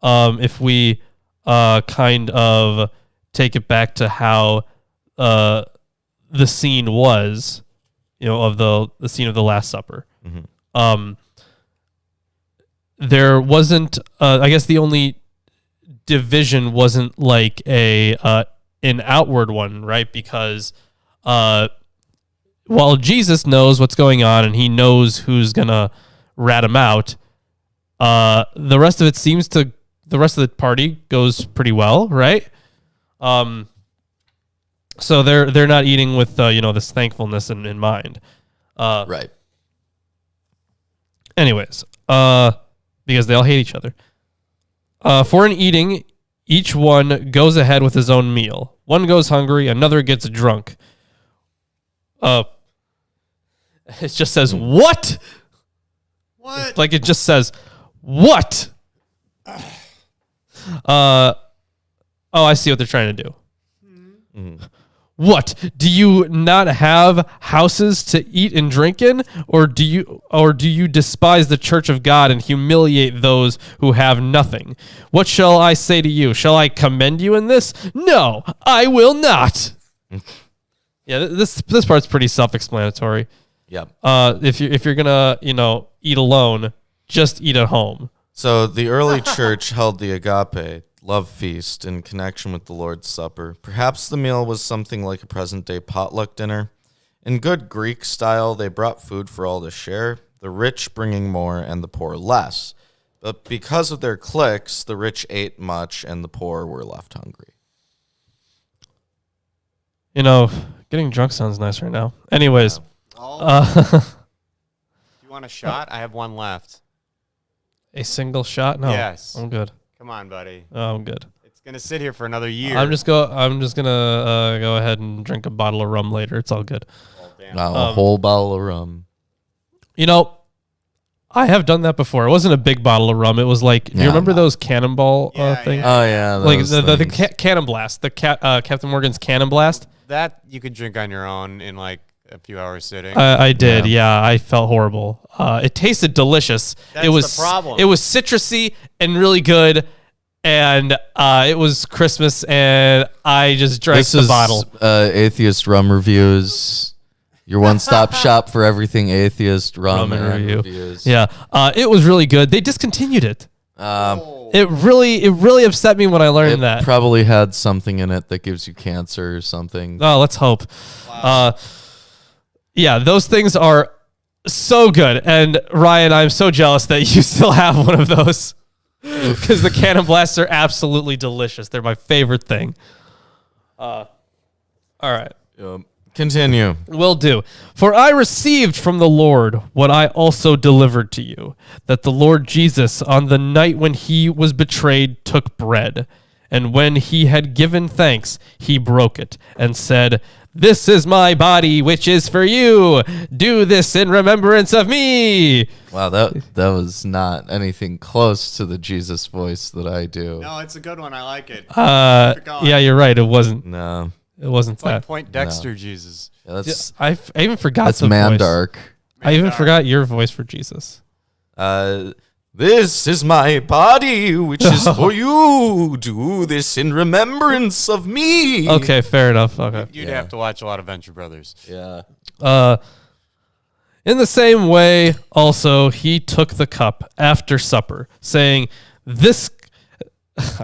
If we kind of take it back to how the scene was, of the scene of the Last Supper.
Mm-hmm.
There wasn't, I guess the only division wasn't like an outward one, right? Because while Jesus knows what's going on and he knows who's gonna rat him out, the rest of the party goes pretty well, right? So they're not eating with this thankfulness in mind,
Right.
Anyways, because they all hate each other. For an eating, each one goes ahead with his own meal. One goes hungry, another gets drunk. It just says, what?
What?
Like, it just says, what? Oh, I see what they're trying to do.
Mm-hmm.
What? Do you not have houses to eat and drink in? Or do you despise the church of God and humiliate those who have nothing? What shall I say to you? Shall I commend you in this? No, I will not. Yeah, this part's pretty self-explanatory.
Yeah.
If you're gonna, eat alone, just eat at home.
So the early church held the agape, love feast, in connection with the Lord's Supper. Perhaps the meal was something like a present-day potluck dinner. In good Greek style, they brought food for all to share, the rich bringing more and the poor less. But because of their cliques, the rich ate much and the poor were left hungry.
Getting drunk sounds nice right now. Anyways.
Do you want a shot? I have one left.
A single shot? No.
Yes.
I'm good.
Come on, buddy.
Oh, I'm good.
It's going to sit here for another year.
I'm just gonna go ahead and drink a bottle of rum later. It's all good.
Oh, damn.
Wow, a whole bottle of rum.
I have done that before. It wasn't a big bottle of rum. It was like, do you remember those cannonball things?
Oh, yeah.
Like the cannon blast, Captain Morgan's cannon blast.
That you could drink on your own in like a few hours sitting.
I did. Yeah, I felt horrible. It tasted delicious.
That's
it was
the problem.
It was citrusy and really good. And it was Christmas, and I just drank the bottle.
Atheist Rum Reviews. Your one-stop shop for everything atheist rum and reviews.
Yeah, it was really good. They discontinued it. It really upset me when I learned that.
Probably had something in it that gives you cancer or something.
Oh, let's hope. Wow. Yeah, those things are so good. And Ryan, I'm so jealous that you still have one of those. Because the cannon blasts are absolutely delicious. They're my favorite thing. All right.
Continue.
Will do. For I received from the Lord what I also delivered to you, that the Lord Jesus, on the night when he was betrayed, took bread. And when he had given thanks, he broke it and said, "This is my body, which is for you. Do this in remembrance of me."
Wow, that was not anything close to the Jesus voice that I do.
No, it's a good one. I like it.
Yeah, you're right. It wasn't.
No.
It wasn't
It's like
that.
Point Dexter Jesus.
Yeah, that's
I even forgot
that's
the voice.
Mandark.
I even forgot your voice for Jesus.
This is my body, which is for you. Do this in remembrance of me.
Okay, fair enough. Okay.
You'd have to watch a lot of Venture Brothers.
Yeah.
In the same way, also, he took the cup after supper, saying, "This..."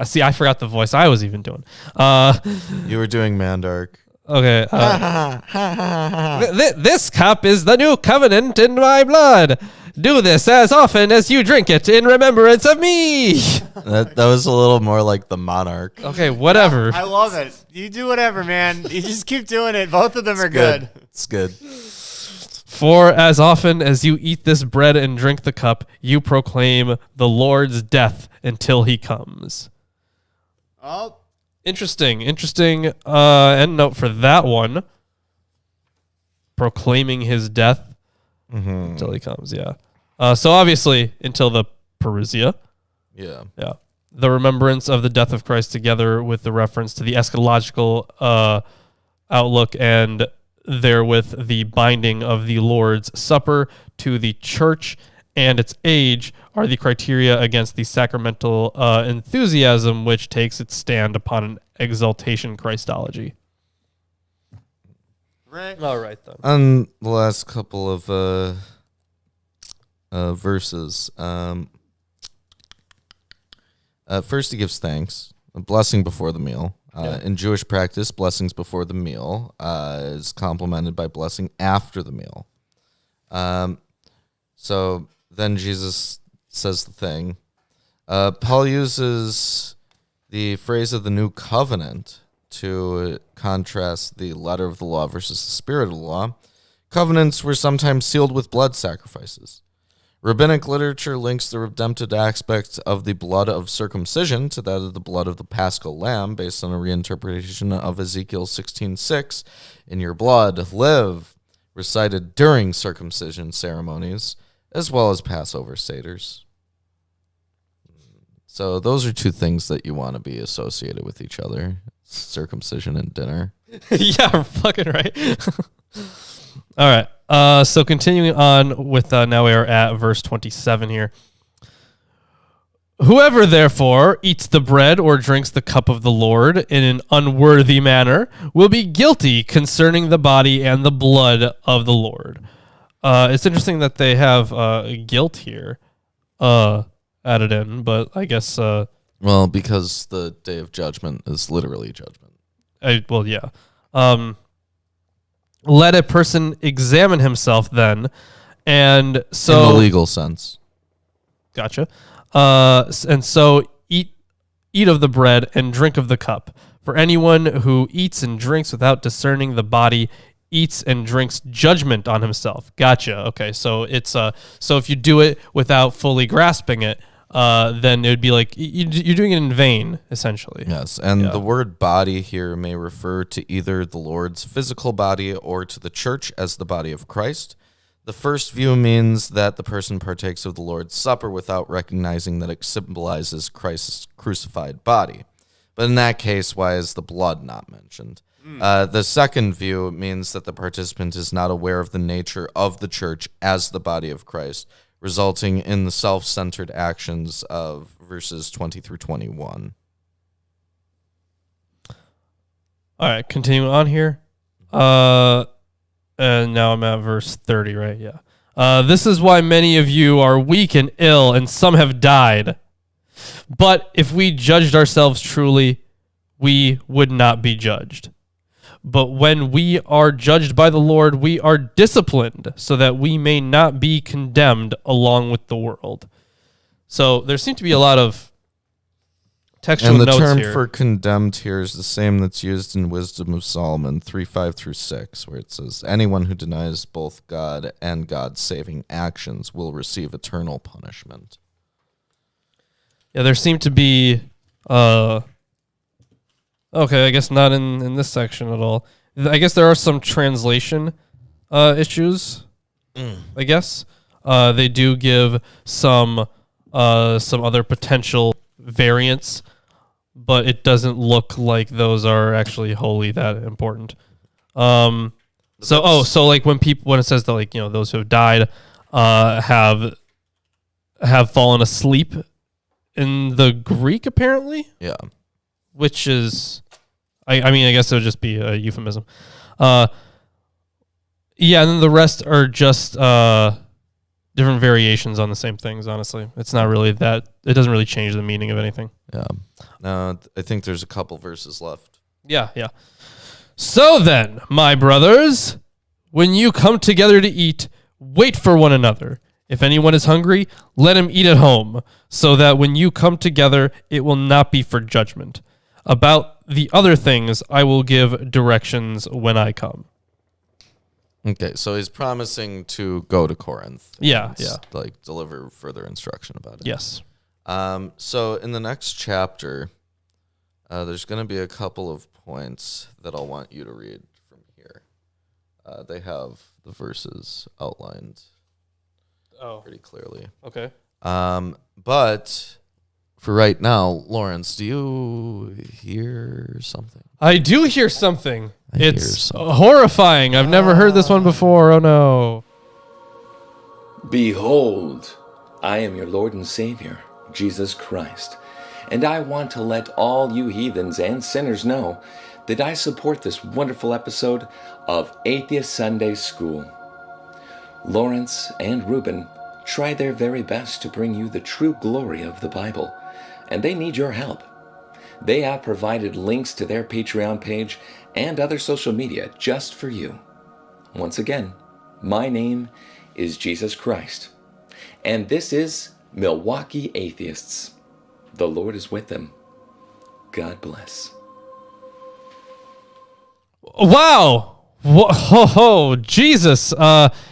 See, I forgot the voice I was even doing.
You were doing Mandark.
Okay. This cup is the new covenant in my blood. Do this as often as you drink it in remembrance of me.
That was a little more like the monarch.
Okay, whatever.
I love it. You do whatever, man. You just keep doing it. Both of them are good.
It's good.
For as often as you eat this bread and drink the cup, you proclaim the Lord's death until he comes.
Oh,
Interesting end note for that one. Proclaiming his death until he comes, yeah. So obviously, until the parousia.
Yeah.
Yeah. The remembrance of the death of Christ together with the reference to the eschatological outlook and therewith the binding of the Lord's Supper to the church and its age are the criteria against the sacramental enthusiasm which takes its stand upon an exaltation Christology.
right.
All right, then.
On the last couple of verses, first he gives thanks, a blessing before the meal. In Jewish practice, blessings before the meal is complemented by blessing after the meal. So then Jesus says the thing. Paul uses the phrase of the new covenant to contrast the letter of the law versus the spirit of the law. Covenants were sometimes sealed with blood sacrifices. Rabbinic literature links the redemptive aspect of the blood of circumcision to that of the blood of the Paschal lamb based on a reinterpretation of Ezekiel 16:6. In your blood live, recited during circumcision ceremonies, as well as Passover seders. So those are two things that you want to be associated with each other, circumcision and dinner.
Yeah, fucking right. All right. So continuing on with now we are at verse 27 here. Whoever therefore eats the bread or drinks the cup of the Lord in an unworthy manner will be guilty concerning the body and the blood of the Lord. It's interesting that they have guilt here added in, but I guess
Well, because the day of judgment is literally judgment.
yeah. Let a person examine himself then, and so
in the legal sense.
Gotcha. And so eat of the bread and drink of the cup. For anyone who eats and drinks without discerning the body eats and drinks judgment on himself. Gotcha. Okay, so it's so if you do it without fully grasping it, then it would be like you're doing it in vain, essentially.
Yes, and the word body here may refer to either the Lord's physical body or to the church as the body of Christ. The first view means that the person partakes of the Lord's Supper without recognizing that it symbolizes Christ's crucified body. But in that case, why is the blood not mentioned? The second view means that the participant is not aware of the nature of the church as the body of Christ, resulting in the self-centered actions of verses 20 through 21.
All right, continuing on here. And now I'm at verse 30, right? Yeah. This is why many of you are weak and ill, and some have died. But if we judged ourselves truly, we would not be judged. But when we are judged by the Lord, we are disciplined so that we may not be condemned along with the world. So there seem to be a lot of textual
notes
notes
here. And the
here.
term for condemned here is the same that's used in Wisdom of Solomon 3:5 through 6, where it says, anyone who denies both God and God's saving actions will receive eternal punishment.
Yeah, there seem to be... Okay, I guess not in this section at all. I guess there are some translation issues. I guess they do give some other potential variants, but it doesn't look like those are actually wholly that important. So like when it says that, like, you know, those who have died have fallen asleep in the Greek apparently.
Yeah.
Which is, I mean, I guess it would just be a euphemism. Yeah, and then the rest are just different variations on the same things, honestly. It's not really that, it doesn't really change the meaning of anything.
Yeah. No, I think there's a couple verses left.
Yeah. So then, my brothers, when you come together to eat, wait for one another. If anyone is hungry, let him eat at home, so that when you come together, it will not be for judgment. About the other things, I will give directions when I come.
Okay, so he's promising to go to Corinth.
Yeah,
and,
yeah.
Like deliver further instruction about it.
Yes.
So in the next chapter, there's going to be a couple of points that I'll want you to read from here. They have the verses outlined pretty clearly.
Okay.
But for right now, Lawrence, do you hear something?
I do hear something.
I hear
It's
something.
horrifying. I've never heard this one before. Oh, no.
Behold, I am your Lord and Savior, Jesus Christ, and I want to let all you heathens and sinners know that I support this wonderful episode of Atheist Sunday School. Lawrence and Reuben try their very best to bring you the true glory of the Bible, and they need your help. They have provided links to their Patreon page and other social media just for you. Once again, my name is Jesus Christ, and this is Milwaukee Atheists. The Lord is with them. God bless.
Wow. Whoa, Jesus.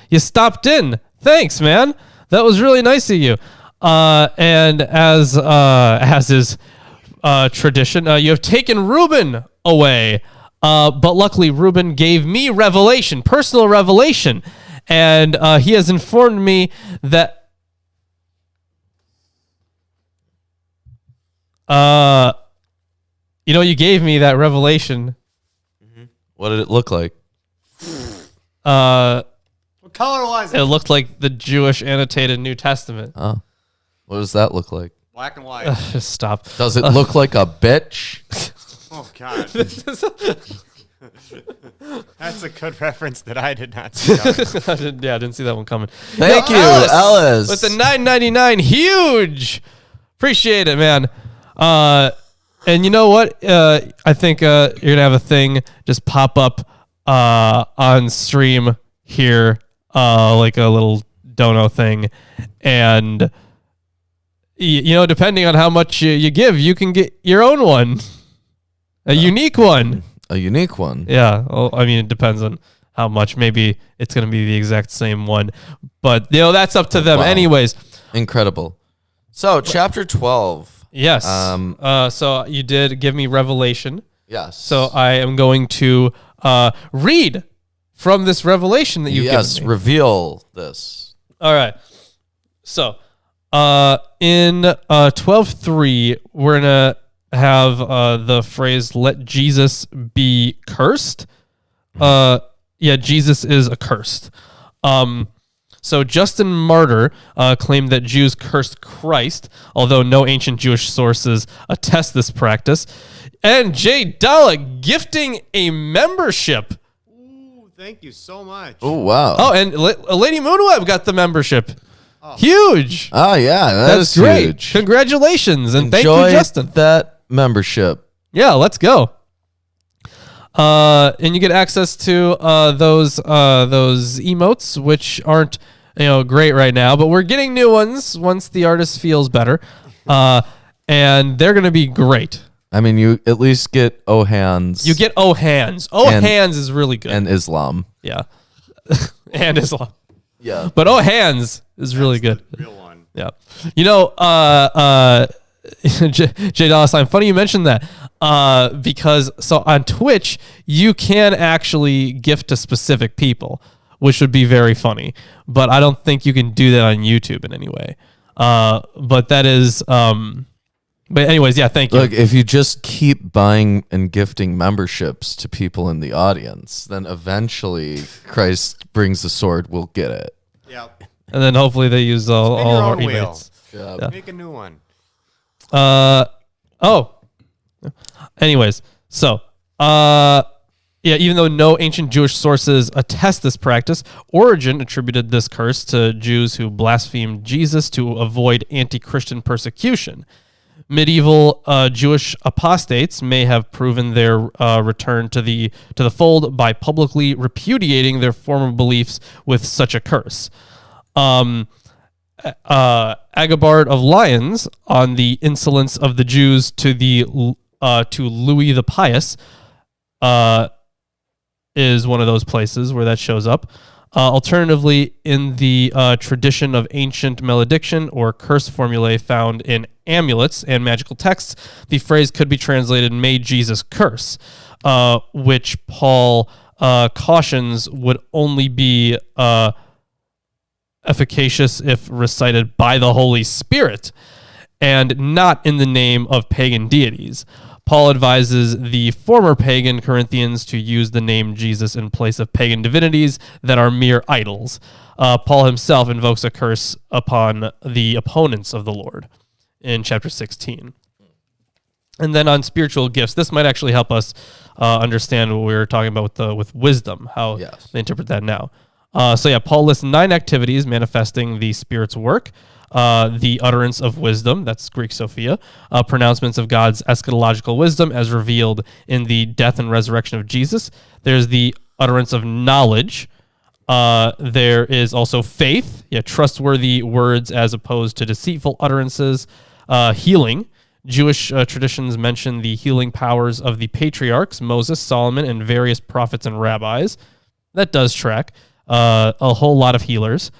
You stopped in. Thanks, man. That was really nice of you. And as is tradition, you have taken Reuben away. But luckily, Reuben gave me revelation, personal revelation. And he has informed me that you gave me that revelation.
What did it look like?
What color was
It
it?
looked like the Jewish annotated New Testament.
Oh, what does that look like?
Black and white.
Just stop.
Does it look like a bitch?
Oh, God. That's a good reference that I did not see.
I didn't see that one coming.
Thank you,
Ellis,
Ellis.
with the $9.99, huge. Appreciate it, man. And you know what? I think you're gonna have a thing just pop up on stream here, like a little dono thing, and depending on how much you give, you can get your own one, a unique one.
A unique one.
Yeah, well, I mean, it depends on how much. Maybe it's going to be the exact same one, but that's up to them.
Wow.
Anyways,
Incredible. So, chapter 12.
yes. So you did give me revelation.
Yes.
So I am going to read from this revelation that you've given me.
Reveal this.
All right. So in 12:3, we're gonna have the phrase "Let Jesus be cursed." Jesus is accursed. So Justin Martyr claimed that Jews cursed Christ, although no ancient Jewish sources attest this practice. And Jay Dalla gifting a membership.
Ooh, thank you so much.
Oh, wow.
Oh, and Lady Moonweb got the membership. Huge.
Oh, yeah.
That's
is
great.
huge.
Congratulations. And thank
Enjoy
you, Justin.
that membership.
Yeah, let's go. And you get access to those emotes, which aren't great right now, but we're getting new ones once the artist feels better, and they're gonna be great.
I mean, you at least get Oh Hands.
You get Oh Hands. Hands is really good.
And Islam.
Yeah, and Islam.
Yeah.
But Oh Hands is really good.
Real one.
Yeah. Jay Dollar Sign, funny you mentioned that, because so on Twitch you can actually gift to specific people, which would be very funny, but I don't think you can do that on YouTube in any way. But that is, but anyways, yeah, thank you.
Look, if you just keep buying and gifting memberships to people in the audience, then eventually Christ brings the sword, we'll get it.
Yep.
And then hopefully they use all
Spin
of
your
our
own wheel.
emails.
Yeah.
Make a new one.
Anyways, so even though no ancient Jewish sources attest this practice, Origen attributed this curse to Jews who blasphemed Jesus to avoid anti-Christian persecution. Medieval Jewish apostates may have proven their return to the fold by publicly repudiating their former beliefs with such a curse. Agabard of Lyons on the insolence of the Jews to Louis the Pious is one of those places where that shows up. Alternatively, in the tradition of ancient malediction or curse formulae found in amulets and magical texts, the phrase could be translated, "May Jesus curse," which Paul cautions would only be efficacious if recited by the Holy Spirit and not in the name of pagan deities. Paul advises the former pagan Corinthians to use the name Jesus in place of pagan divinities that are mere idols. Paul himself invokes a curse upon the opponents of the Lord in chapter 16. And then on spiritual gifts, this might actually help us understand what we were talking about with wisdom, how they interpret that now. Paul lists 9 activities manifesting the Spirit's work. The utterance of wisdom, that's Greek Sophia, pronouncements of God's eschatological wisdom as revealed in the death and resurrection of Jesus. There's the utterance of knowledge. There is also faith, trustworthy words as opposed to deceitful utterances. Healing. Jewish traditions mention the healing powers of the patriarchs, Moses, Solomon, and various prophets and rabbis. That does track. A whole lot of healers.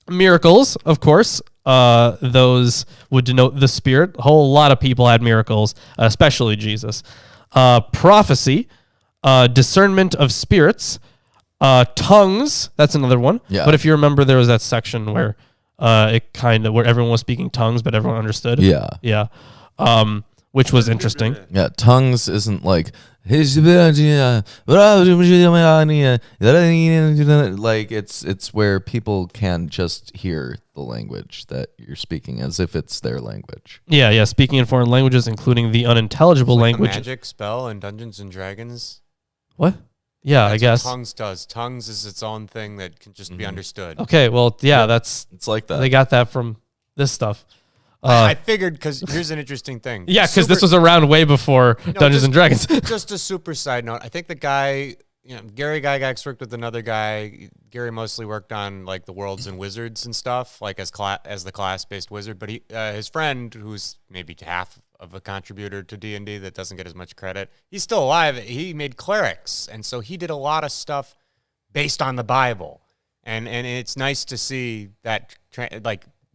Miracles, of course, those would denote the Spirit. A whole lot of people had miracles, especially Jesus. Prophecy, discernment of spirits, tongues, that's another one. Yeah. But if you remember, there was that section where where everyone was speaking tongues, but everyone understood. Yeah. Yeah. Which was interesting.
Yeah, tongues isn't like it's where people can just hear the language that you're speaking as if it's their language.
Yeah, speaking in foreign languages, including the unintelligible language.
Magic spell in Dungeons and Dragons.
What? Yeah,
that's
I guess.
What tongues does. Tongues is its own thing that can just be understood.
Okay, well, yeah,
it's like that.
They got that from this stuff.
I figured because here's an interesting thing.
Yeah, because this was around way before Dungeons and Dragons.
Just a super side note. I think the guy, Gary Gygax worked with another guy. Gary mostly worked on like the Worlds and Wizards and stuff, like as the class-based wizard. But his friend, who's maybe half of a contributor to D&D that doesn't get as much credit, he's still alive. He made clerics, and so he did a lot of stuff based on the Bible, and it's nice to see that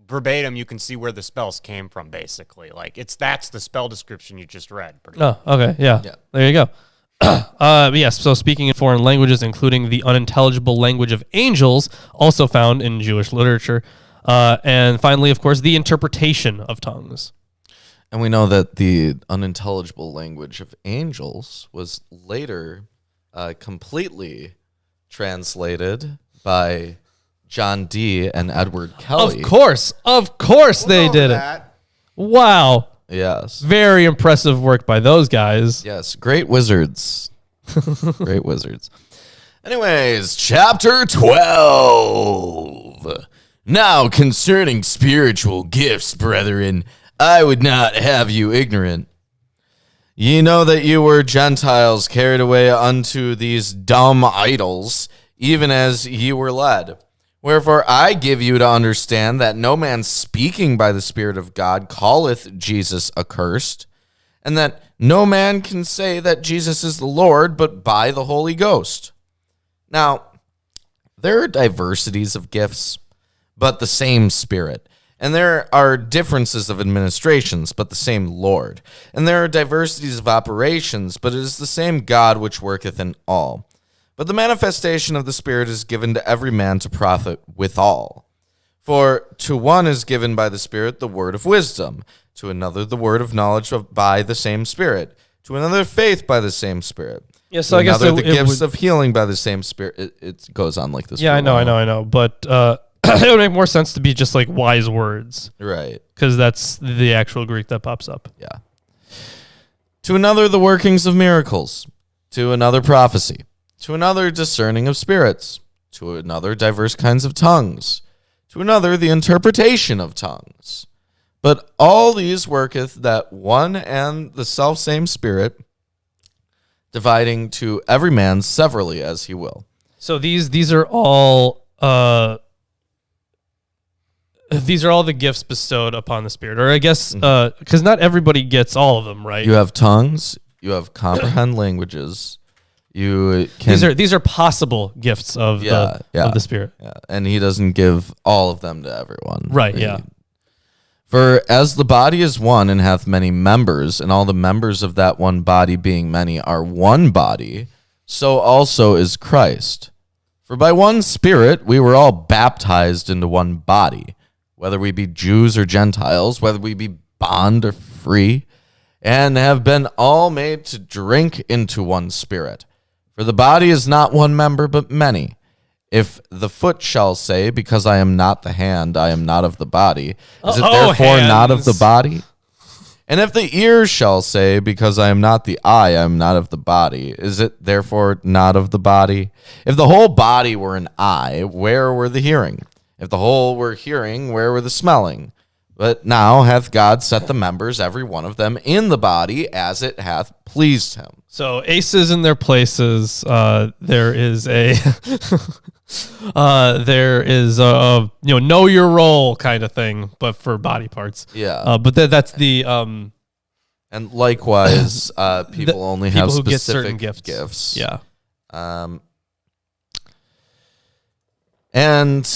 verbatim, you can see where the spells came from, basically. Like, that's the spell description you just read.
Oh, okay, yeah. There you go. Yes, so speaking in foreign languages, including the unintelligible language of angels, also found in Jewish literature. And finally, of course, the interpretation of tongues.
And we know that the unintelligible language of angels was later completely translated by John Dee and Edward Kelly.
Of course they did it. Wow.
Yes.
Very impressive work by those guys.
Yes, great wizards. Great wizards. Anyways, chapter 12. Now concerning spiritual gifts, brethren, I would not have you ignorant. Ye know that you were Gentiles carried away unto these dumb idols, even as ye were led. Wherefore I give you to understand that no man speaking by the Spirit of God calleth Jesus accursed, and that no man can say that Jesus is the Lord but by the Holy Ghost. Now, there are diversities of gifts, but the same Spirit. And there are differences of administrations, but the same Lord. And there are diversities of operations, but it is the same God which worketh in all. But the manifestation of the Spirit is given to every man to profit withal. For to one is given by the Spirit the word of wisdom, to another the word of knowledge by the same Spirit, to another faith by the same Spirit.
Yeah, so I guess
the gifts of healing by the same Spirit. It goes on like this.
Yeah, I know. But it would make more sense to be just like wise words.
Right.
Because that's the actual Greek that pops up.
Yeah. To another the workings of miracles, to another prophecy, to another discerning of spirits, to another diverse kinds of tongues, to another the interpretation of tongues. But all these worketh that one and the selfsame Spirit, dividing to every man severally as he will.
So these are all these are all the gifts bestowed upon the Spirit, or I guess because not everybody gets all of them, right?
You have tongues. You have comprehend languages. You can.
These are possible gifts of the Spirit.
Yeah, and he doesn't give all of them to everyone.
Right. Yeah.
For as the body is one and hath many members, and all the members of that one body being many are one body, so also is Christ. For by one Spirit we were all baptized into one body, whether we be Jews or Gentiles, whether we be bond or free, and have been all made to drink into one Spirit. For the body is not one member, but many. If the foot shall say, because I am not the hand, I am not of the body, is it therefore not of the body? And if the ear shall say, because I am not the eye, I am not of the body, is it therefore not of the body? If the whole body were an eye, where were the hearing? If the whole were hearing, where were the smelling? But now hath God set the members, every one of them, in the body as it hath pleased him.
So aces in their places. There is a know your role kind of thing, but for body parts.
Yeah.
But that's the
and likewise, people only have
people who get
specific
certain gifts. Yeah.
And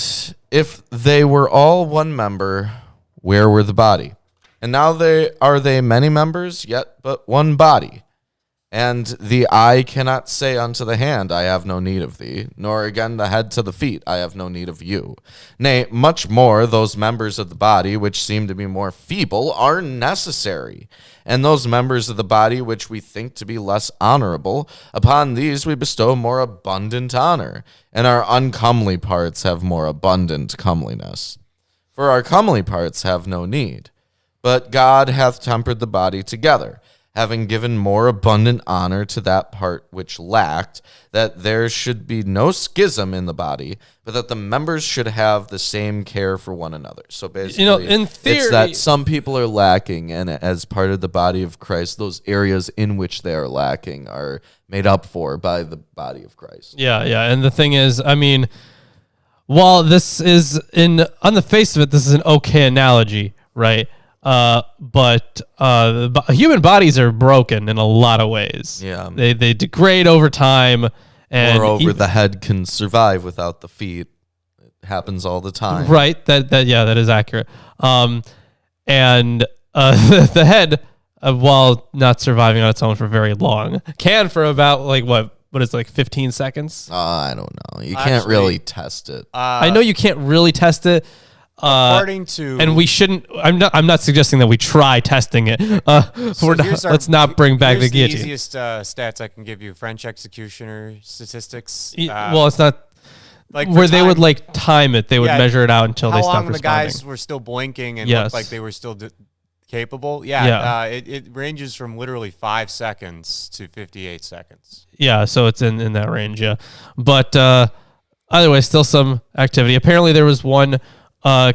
if they were all one member, where were the body? And now are they many members, yet but one body. And the eye cannot say unto the hand, I have no need of thee, nor again the head to the feet, I have no need of you. Nay, much more those members of the body which seem to be more feeble are necessary. And those members of the body which we think to be less honorable, upon these we bestow more abundant honor, and our uncomely parts have more abundant comeliness. For our comely parts have no need. But God hath tempered the body together, having given more abundant honor to that part which lacked, that there should be no schism in the body, but that the members should have the same care for one another. So basically,
in theory,
it's that some people are lacking, and as part of the body of Christ, those areas in which they are lacking are made up for by the body of Christ.
Yeah, yeah. And the thing is, I mean, while this is on the face of it, this is an okay analogy, right? But human bodies are broken in a lot of ways.
Yeah.
They degrade over time. And
moreover, the head can survive without the feet. It happens all the time.
Right. That is accurate. And the head, while not surviving on its own for very long, can for about what is it, like 15 seconds?
I don't know. You can't really test it.
I know you can't really test it.
According to,
and we shouldn't. I'm not suggesting that we try testing it. Let's not bring back the guillotine.
The easiest stats I can give you: French executioner statistics.
Well, it's not
like
where they would time it. They would measure it out until they stopped responding.
How long the guys were still blinking and looked like they were still capable. Yeah. It ranges from literally 5 seconds to 58 seconds.
Yeah, so it's in that range. Yeah, but either way, still some activity. Apparently, there was one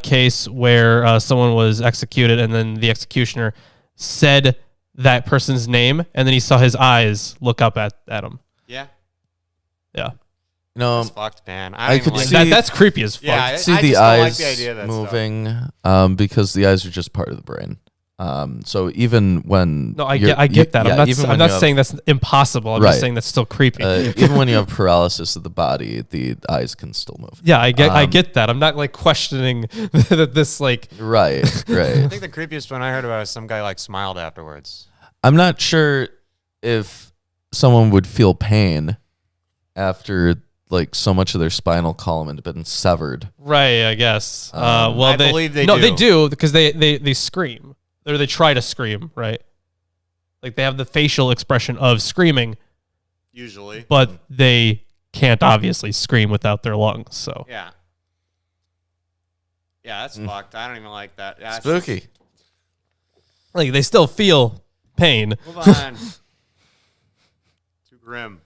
case where someone was executed, and then the executioner said that person's name, and then he saw his eyes look up at him.
Yeah.
Yeah.
No,
that's fucked, man.
I could see
that's creepy as fuck.
Yeah,
I see the eyes moving because the eyes are just part of the brain. So even when
I get that. I'm not saying that's impossible. I'm just saying that's still creepy.
Even when you have paralysis of the body, the eyes can still move.
Yeah, I get that. I'm not questioning that this
Right.
I think the creepiest one I heard about is some guy smiled afterwards.
I'm not sure if someone would feel pain after so much of their spinal column had been severed.
Right, I guess.
I believe they do.
No, they do because they scream. Or they try to scream, right? They have the facial expression of screaming.
Usually.
But they can't obviously scream without their lungs, so.
Yeah. Yeah, that's fucked. I don't even like that. That's
spooky.
They still feel pain.
Move on. Too grim.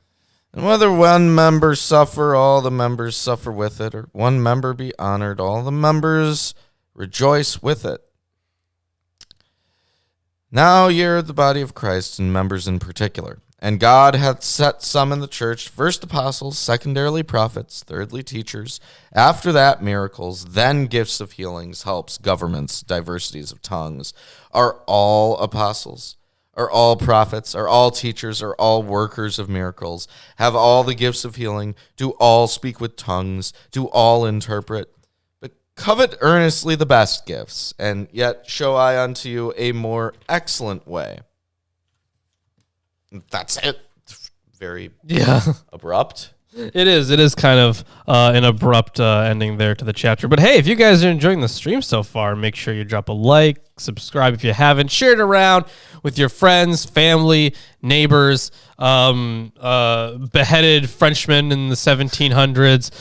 And whether one member suffer, all the members suffer with it, or one member be honored, all the members rejoice with it. Now ye are the body of Christ, and members in particular. And God hath set some in the church, first apostles, secondarily prophets, thirdly teachers, after that miracles, then gifts of healings, helps, governments, diversities of tongues. Are all apostles? Are all prophets? Are all teachers? Are all workers of miracles? Have all the gifts of healing? Do all speak with tongues? Do all interpret? But covet earnestly the best gifts, and yet show I unto you a more excellent way. That's it. Very abrupt.
It is kind of an abrupt ending there to the chapter. But hey, if you guys are enjoying the stream so far, make sure you drop a like, subscribe if you haven't, share it around with your friends, family, neighbors, beheaded Frenchmen in the 1700s.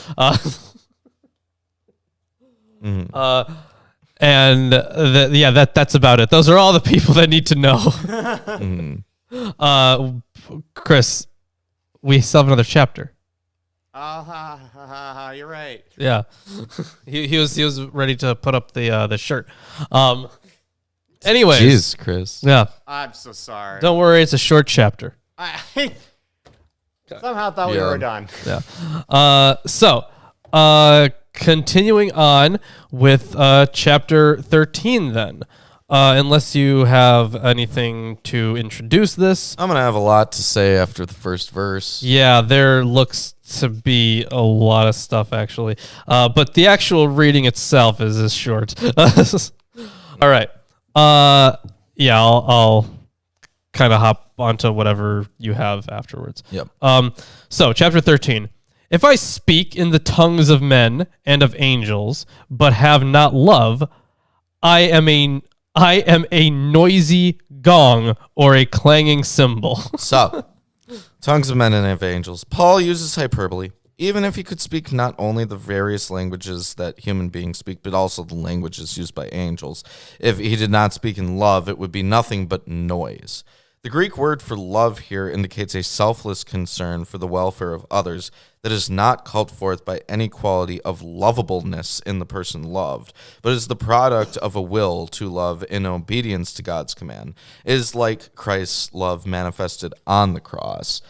And that's about it. Those are all the people that need to know. Chris, we still have another chapter.
You're right.
Yeah, he was ready to put up the shirt. Anyways,
Jeez, Chris.
yeah,
I'm so sorry.
don't worry, it's a short chapter.
I somehow thought we
Yeah.
were done.
Yeah. Continuing on with chapter 13 then. Unless you have anything to introduce this.
I'm going to have a lot to say after the first verse.
Yeah, there looks to be a lot of stuff actually. But the actual reading itself is as short. All right. Yeah, I'll kind of hop onto whatever you have afterwards.
Yep.
So chapter 13. If I speak in the tongues of men and of angels, but have not love, I am a noisy gong or a clanging cymbal.
So, tongues of men and of angels. Paul uses hyperbole. Even if he could speak not only the various languages that human beings speak, but also the languages used by angels, if he did not speak in love, it would be nothing but noise. The Greek word for love here indicates a selfless concern for the welfare of others that is not called forth by any quality of lovableness in the person loved, but is the product of a will to love in obedience to God's command. It is like Christ's love manifested on the cross.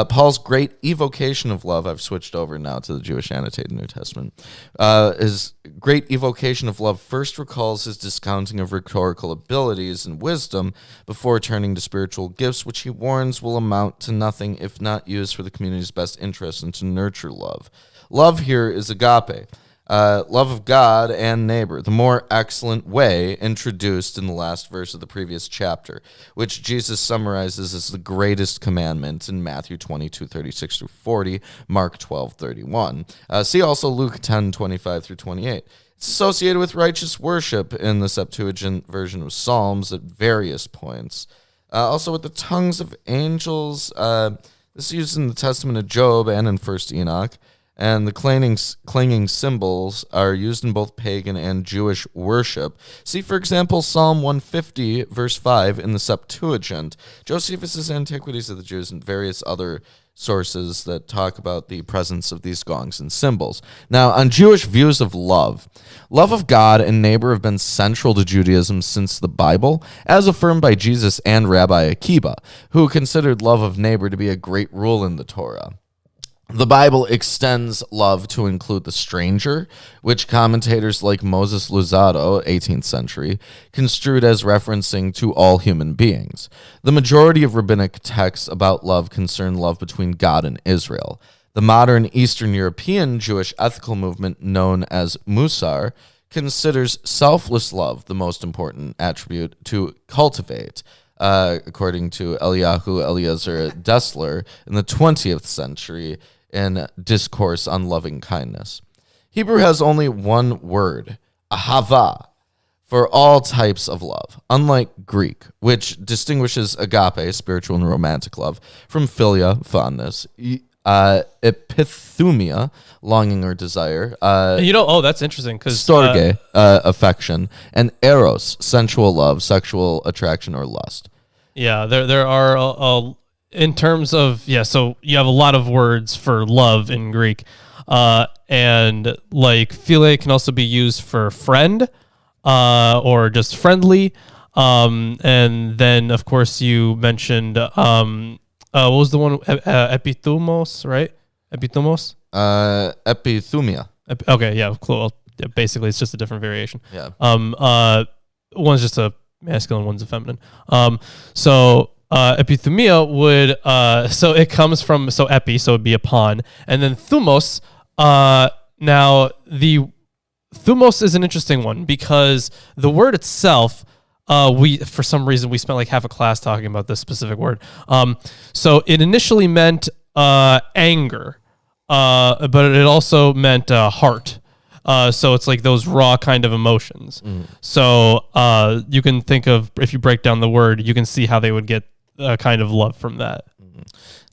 Paul's great evocation of love, I've switched over now to the Jewish annotated New Testament, his great evocation of love first recalls his discounting of rhetorical abilities and wisdom before turning to spiritual gifts, which he warns will amount to nothing if not used for the community's best interest and to nurture love. Love here is agape. Love of God and neighbor, the more excellent way introduced in the last verse of the previous chapter, which Jesus summarizes as the greatest commandment in Matthew 22:36-40, Mark 12:31. See also Luke 10:25-28. It's associated with righteous worship in the Septuagint version of Psalms at various points. Also with the tongues of angels, this is used in the Testament of Job and in 1st Enoch. And the clanging cymbals are used in both pagan and Jewish worship. See, for example, Psalm 150, verse 5 in the Septuagint, Josephus' Antiquities of the Jews, and various other sources that talk about the presence of these gongs and cymbals. Now, on Jewish views of love of God and neighbor have been central to Judaism since the Bible, as affirmed by Jesus and Rabbi Akiba, who considered love of neighbor to be a great rule in the Torah. The Bible extends love to include the stranger, which commentators like Moses Luzzatto, 18th century, construed as referencing to all human beings. The majority of rabbinic texts about love concern love between God and Israel. The modern Eastern European Jewish ethical movement known as Musar considers selfless love the most important attribute to cultivate. According to Eliyahu Eliezer Dessler in the 20th century in Discourse on Loving Kindness. Hebrew has only one word, ahava, for all types of love, unlike Greek, which distinguishes agape, spiritual and romantic love, from philia, fondness, epithumia, longing or desire,
that's interesting because
storge, affection, and eros, sensual love, sexual attraction or lust.
Yeah, there are in terms of so you have a lot of words for love in Greek, and like philia can also be used for friend, or just friendly, and then of course you mentioned what was the one? Epithumos, right? Epithumos.
Epithumia.
Okay, yeah, cool. Yeah, basically, it's just a different variation.
Yeah.
One's just a masculine, one's a feminine. So epithumia would so it comes from epi, so it'd be upon, and then thumos. Now the thumos is an interesting one because the word itself. We for some reason we spent like half a class talking about this specific word. So it initially meant anger, but it also meant heart. So it's like those raw kind of emotions. So you can think of, if you break down the word, you can see how they would get a kind of love from that.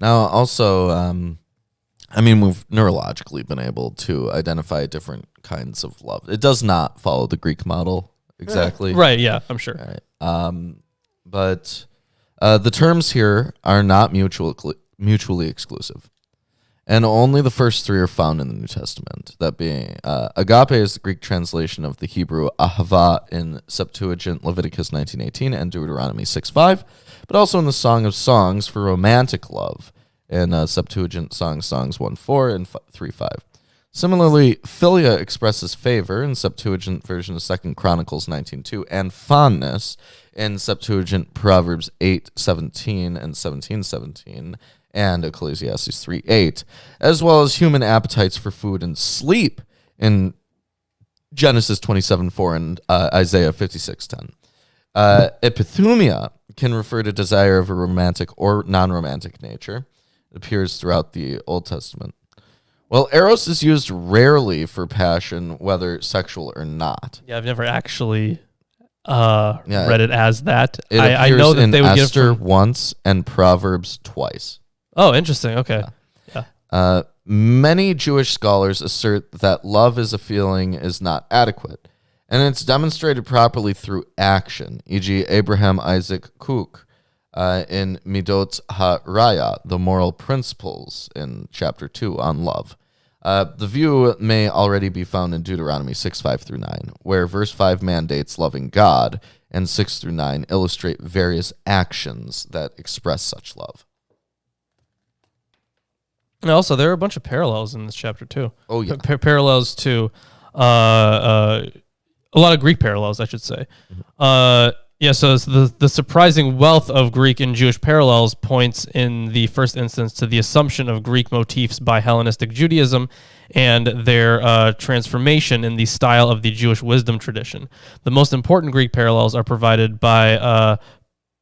Now, also, I mean, we've neurologically been able to identify different kinds of love. It does not follow the Greek model exactly.
Right, yeah, I'm sure.
Right. But the terms here are not mutually exclusive. And only the first three are found in the New Testament. That being, agape is the Greek translation of the Hebrew ahava in Septuagint Leviticus 19:18 and Deuteronomy 6:5, but also in the Song of Songs for romantic love in Septuagint Songs 1:4 and 3:5. Similarly, philia expresses favor in Septuagint version of 2 Chronicles 19:2 and fondness in Septuagint Proverbs 8:17 and 17:17. And Ecclesiastes 3:8, as well as human appetites for food and sleep in Genesis 27:4 and Isaiah 56:10. Epithumia can refer to desire of a romantic or non-romantic nature. It appears throughout the Old Testament. Well, eros is used rarely for passion, whether sexual or not.
Yeah, I've never actually read it as that.
It
I know that
in
they would
Esther
give
once and Proverbs twice.
Oh, interesting. Okay. Yeah.
Many Jewish scholars assert that love as a feeling is not adequate, and it's demonstrated properly through action, e.g. Abraham Isaac Kook in Midot HaRaya, the moral principles in chapter 2 on love. The view may already be found in Deuteronomy 6:5 through 9, where verse 5 mandates loving God, and 6 through 9 illustrate various actions that express such love.
And also, there are a bunch of parallels in this chapter too.
Oh, yeah.
Parallels to a lot of Greek parallels, I should say. Yeah, so it's the surprising wealth of Greek and Jewish parallels points in the first instance to the assumption of Greek motifs by Hellenistic Judaism and their transformation in the style of the Jewish wisdom tradition. The most important Greek parallels are provided by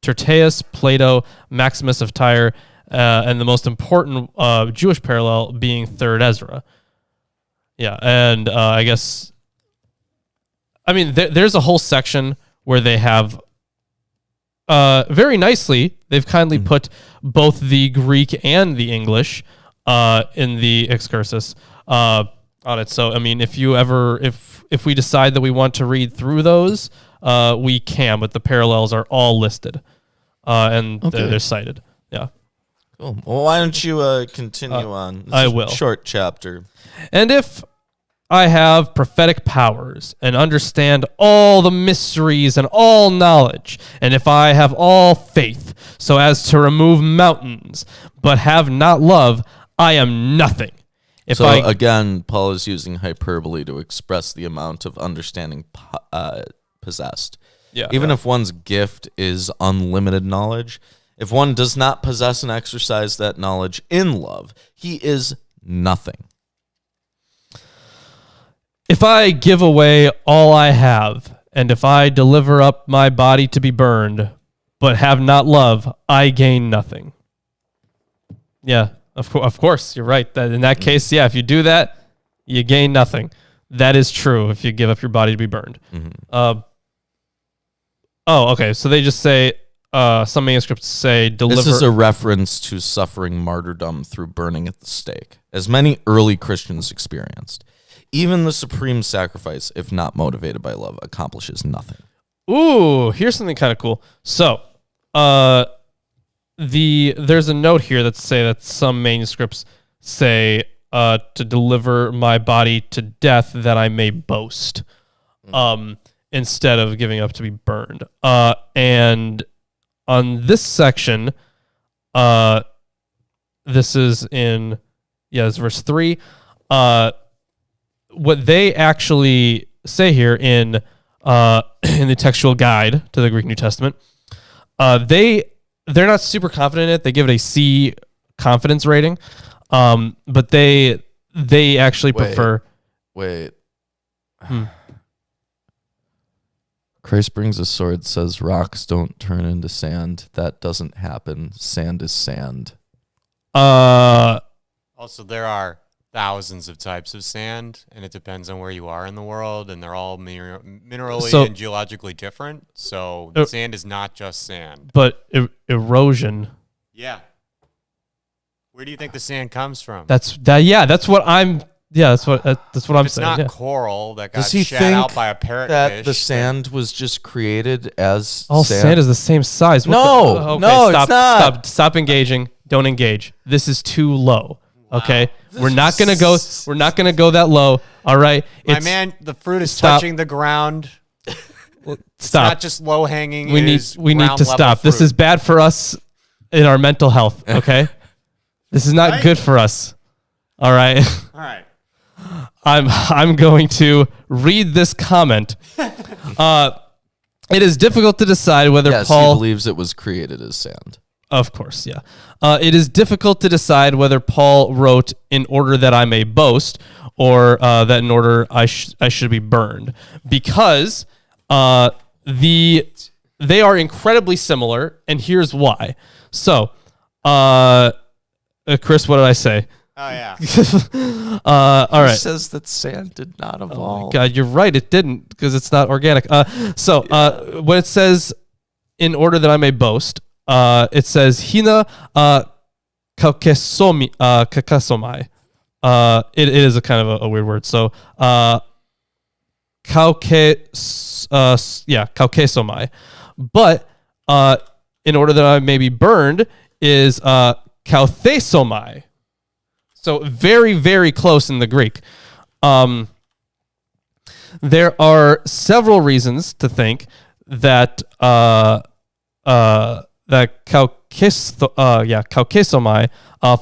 Tyrtaeus, Plato, Maximus of Tyre, and the most important Jewish parallel being 3rd Ezra. Yeah, and I guess, I mean, there's a whole section where they have, very nicely, they've kindly put both the Greek and the English in the excursus on it. So, I mean, if we decide that we want to read through those, we can, but the parallels are all listed, and they're cited. Yeah.
Cool. Well, why don't you continue on? This
I
is a
will.
Short chapter.
And if I have prophetic powers and understand all the mysteries and all knowledge, and if I have all faith so as to remove mountains, but have not love, I am nothing.
Again, Paul is using hyperbole to express the amount of understanding possessed.
Yeah.
Even if one's gift is unlimited knowledge, if one does not possess and exercise that knowledge in love, he is nothing.
If I give away all I have, and if I deliver up my body to be burned, but have not love, I gain nothing. Yeah, of course, you're right. In that case, yeah, if you do that, you gain nothing. That is true if you give up your body to be burned.
Mm-hmm.
Okay, so they just say, some manuscripts say deliver.
This is a reference to suffering martyrdom through burning at the stake, as many early Christians experienced. Even the supreme sacrifice, if not motivated by love, accomplishes nothing.
Ooh, here's something kind of cool. So, there's a note here that say that some manuscripts say to deliver my body to death that I may boast, instead of giving up to be burned. And on this section, this is in, it's verse 3. What they actually say here in the textual guide to the Greek New Testament, they're not super confident in it. They give it a C confidence rating, but they actually prefer.
Wait. Christ brings a sword, says rocks don't turn into sand. That doesn't happen. Sand is sand.
Also, there are thousands of types of sand, and it depends on where you are in the world, and they're all minerally and geologically different. So sand is not just sand.
But erosion.
Yeah. Where do you think the sand comes from?
That's what I'm saying.
It's not coral that got
Does he
shat
think
out by a parrotfish.
that the sand was just created as
all sand is the same size.
No, it's not.
Stop engaging. Don't engage. This is too low.
Wow.
Okay, we're not gonna go that low. All right,
my man, the fruit is touching the ground.
Stop.
It's not just low hanging.
We need to stop. This is bad for us in our mental health. Okay, this is not good for us. All right.
All right.
I'm going to read this comment. It is difficult to decide whether Paul
believes it was created as sand.
Of course, yeah. It is difficult to decide whether Paul wrote in order that I may boast or that in order I should be burned, because they are incredibly similar, and here's why. So, Chris, what did I say?
Oh, yeah.
All right.
It says that sand did not evolve.
Oh my God, you're right. It didn't, because it's not organic. When it says in order that I may boast, it says hina kakesomai. It is a kind of a weird word. So kaukesomai. But in order that I may be burned is kauthesomai. So very, very close in the Greek. There are several reasons to think that that kaukesomai,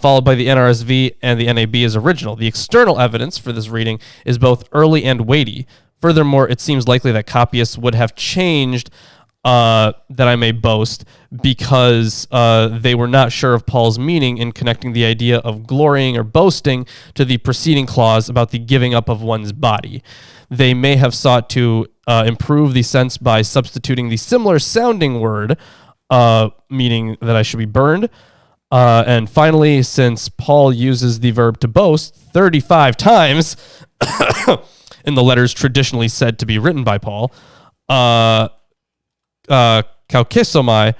followed by the NRSV and the NAB, is original. The external evidence for this reading is both early and weighty. Furthermore, it seems likely that copyists would have changed that I may boast because they were not sure of Paul's meaning in connecting the idea of glorying or boasting to the preceding clause about the giving up of one's body. They may have sought to improve the sense by substituting the similar sounding word, meaning that I should be burned. And finally, since Paul uses the verb to boast 35 times in the letters traditionally said to be written by Paul, kaukesomai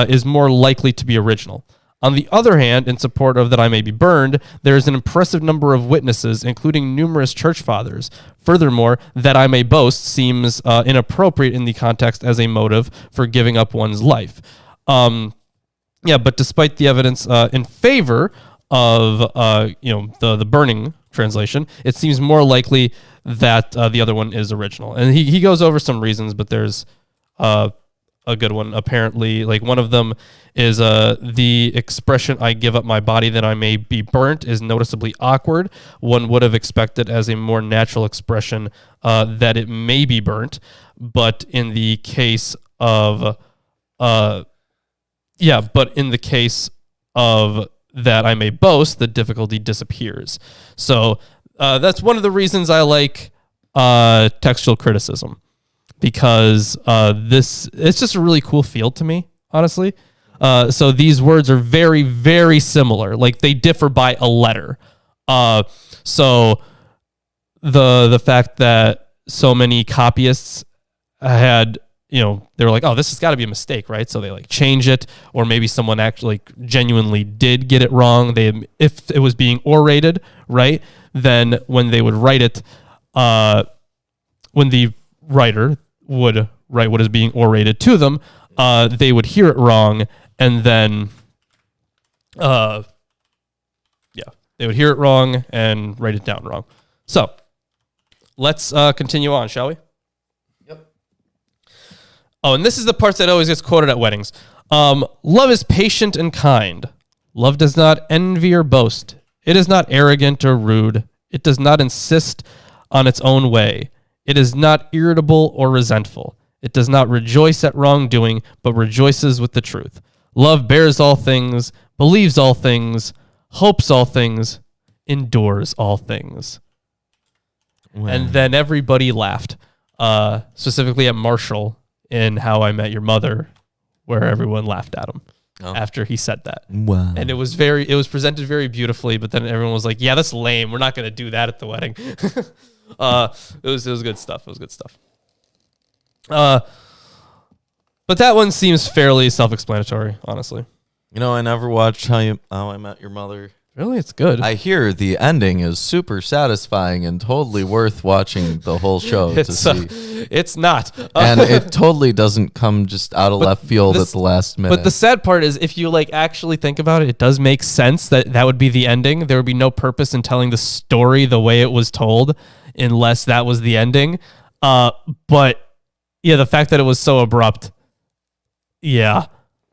is more likely to be original. On the other hand, in support of that I may be burned, there is an impressive number of witnesses, including numerous church fathers. Furthermore, that I may boast seems inappropriate in the context as a motive for giving up one's life. But despite the evidence in favor of the burning translation, it seems more likely that the other one is original. And he goes over some reasons, but there's a good one. Apparently, like one of them is the expression "I give up my body that I may be burnt" is noticeably awkward. One would have expected as a more natural expression that it may be burnt, but in the case of that I may boast, the difficulty disappears. So that's one of the reasons I like textual criticism, because it's just a really cool field to me, honestly. So these words are very, very similar. Like they differ by a letter. So the fact that so many copyists had, they were like, oh, this has got to be a mistake, right? So they like change it, or maybe someone actually genuinely did get it wrong. If it was being orated, right, then when they would write it, when the writer would write what is being orated to them, they would hear it wrong, and then they would hear it wrong and write it down wrong. So let's continue on, shall we?
Yep.
Oh, and this is the part that always gets quoted at weddings. Love is patient and kind. Love does not envy or boast. It is not arrogant or rude. It does not insist on its own way. It is not irritable or resentful. It does not rejoice at wrongdoing, but rejoices with the truth. Love bears all things, believes all things, hopes all things, endures all things.
Wow.
And then everybody laughed, specifically at Marshall in How I Met Your Mother, where everyone laughed at him after he said that.
Wow.
And it was presented very beautifully, but then everyone was like, yeah, that's lame. We're not going to do that at the wedding. It was good stuff. It was good stuff. But that one seems fairly self-explanatory, honestly.
You know, I never watched How I Met Your Mother.
Really? It's good.
I hear the ending is super satisfying and totally worth watching the whole show to see.
It's not.
And it totally doesn't come just out of left field at the last minute.
But the sad part is, if you like actually think about it, it does make sense that would be the ending. There would be no purpose in telling the story the way it was told unless that was the ending. But yeah, the fact that it was so abrupt, yeah,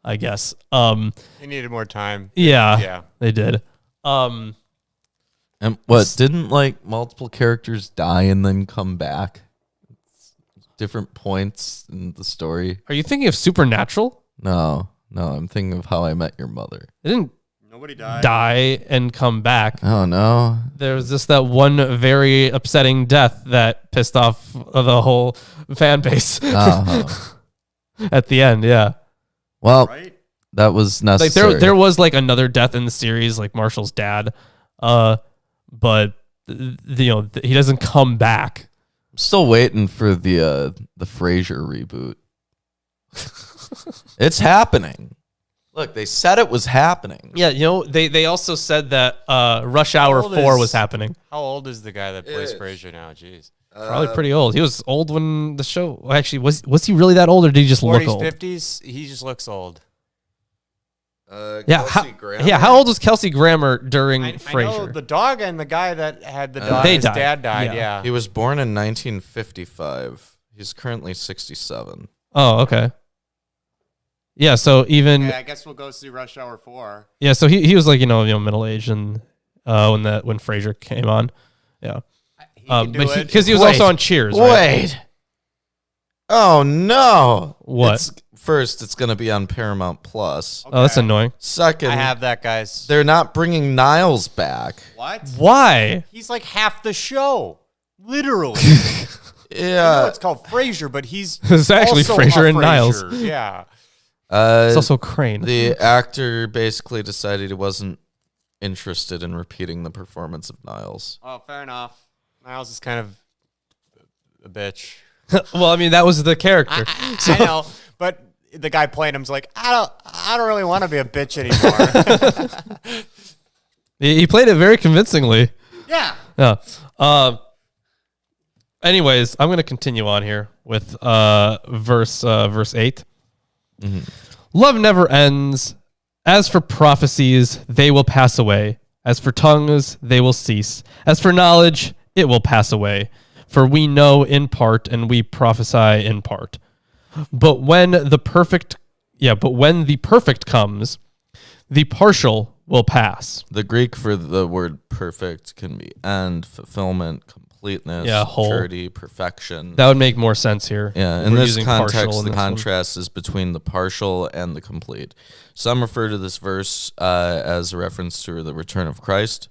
I guess.
They needed more time.
Yeah, they did.
And what, didn't like multiple characters die and then come back? Different points in the story.
Are you thinking of Supernatural?
No, I'm thinking of How I Met Your Mother.
It didn't
Nobody died.
die and come back.
Oh no.
There was just that one very upsetting death that pissed off the whole fan base
Oh.
at the end. Yeah.
Well,
Right?
that was necessary.
Like there was like another death in the series, like Marshall's dad, but he doesn't come back.
I'm still waiting for the Frasier reboot. It's happening. Look, they said it was happening.
Yeah, they also said that Rush Hour 4 was happening.
How old is the guy that plays Frasier now? Jeez.
Probably pretty old. He was old when the show. Well, actually, was he really that old, or did he just look
40s,
old?
50s, he just looks old.
Yeah, how old was Kelsey Grammer during
I know
Frasier?
the dog and the guy that had the dog,
they
his
died.
dad died,
Yeah.
yeah.
He was born in 1955. He's currently 67.
Oh, okay. Yeah, so even
Okay, I guess we'll go see Rush Hour 4.
yeah, so he was like middle aged and when Frasier came on, yeah,
He can do it.
because he was
Wait.
also on Cheers. Right?
Wait. Oh no.
What?
It's going to be on Paramount Plus.
Oh, that's
Okay.
annoying.
Second,
I have that, guys.
they're not bringing Niles back.
What?
Why?
He's like half the show. Literally.
Yeah.
It's called Frasier, but he's
It's actually
also
Frasier
a
and Niles.
Frasier. Yeah.
It's also Crane.
The actor basically decided he wasn't interested in repeating the performance of Niles.
Oh, fair enough. Niles is kind of a bitch.
Well, I mean, that was the character.
I know, but the guy playing him's like, I don't really want to be a bitch anymore.
He played it very convincingly.
Yeah.
Yeah. Anyways, I'm going to continue on here with verse 8.
Mm-hmm.
Love never ends. As for prophecies, they will pass away. As for tongues, they will cease. As for knowledge, it will pass away. For we know in part and we prophesy in part. But when the perfect comes, the partial will pass.
The Greek for the word perfect can be end, fulfillment, completeness,
whole.
maturity, perfection.
That would make more sense here.
Yeah, in
We're
this
using partial
context,
in
the
this one.
contrast is between the partial and the complete. Some refer to this verse as a reference to the return of Christ,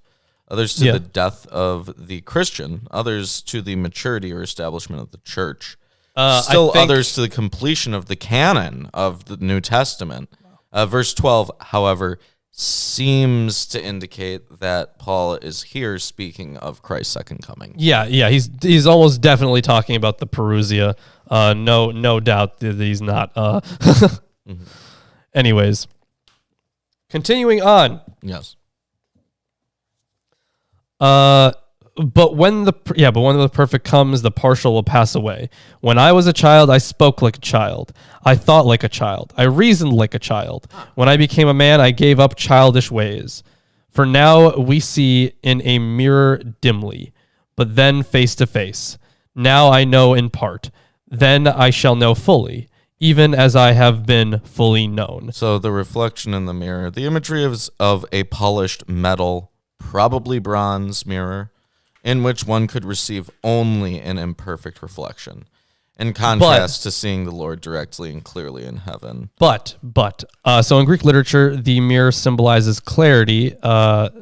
others to the death of the Christian, others to the maturity or establishment of the church. Still
I think-
others to the completion of the canon of the New Testament. Verse 12, however, seems to indicate that Paul is here speaking of Christ's second coming.
Yeah, he's almost definitely talking about the Perusia. No doubt that he's not. Anyways, continuing on.
Yes.
But when the perfect comes, the partial will pass away. When I was a child, I spoke like a child. I thought like a child. I reasoned like a child. When I became a man, I gave up childish ways. For now we see in a mirror dimly, but then face to face. Now I know in part. Then I shall know fully, even as I have been fully known.
So the reflection in the mirror, the imagery is of a polished metal, probably bronze mirror, in which one could receive only an imperfect reflection, in contrast to seeing the Lord directly and clearly in heaven.
So in Greek literature, the mirror symbolizes clarity,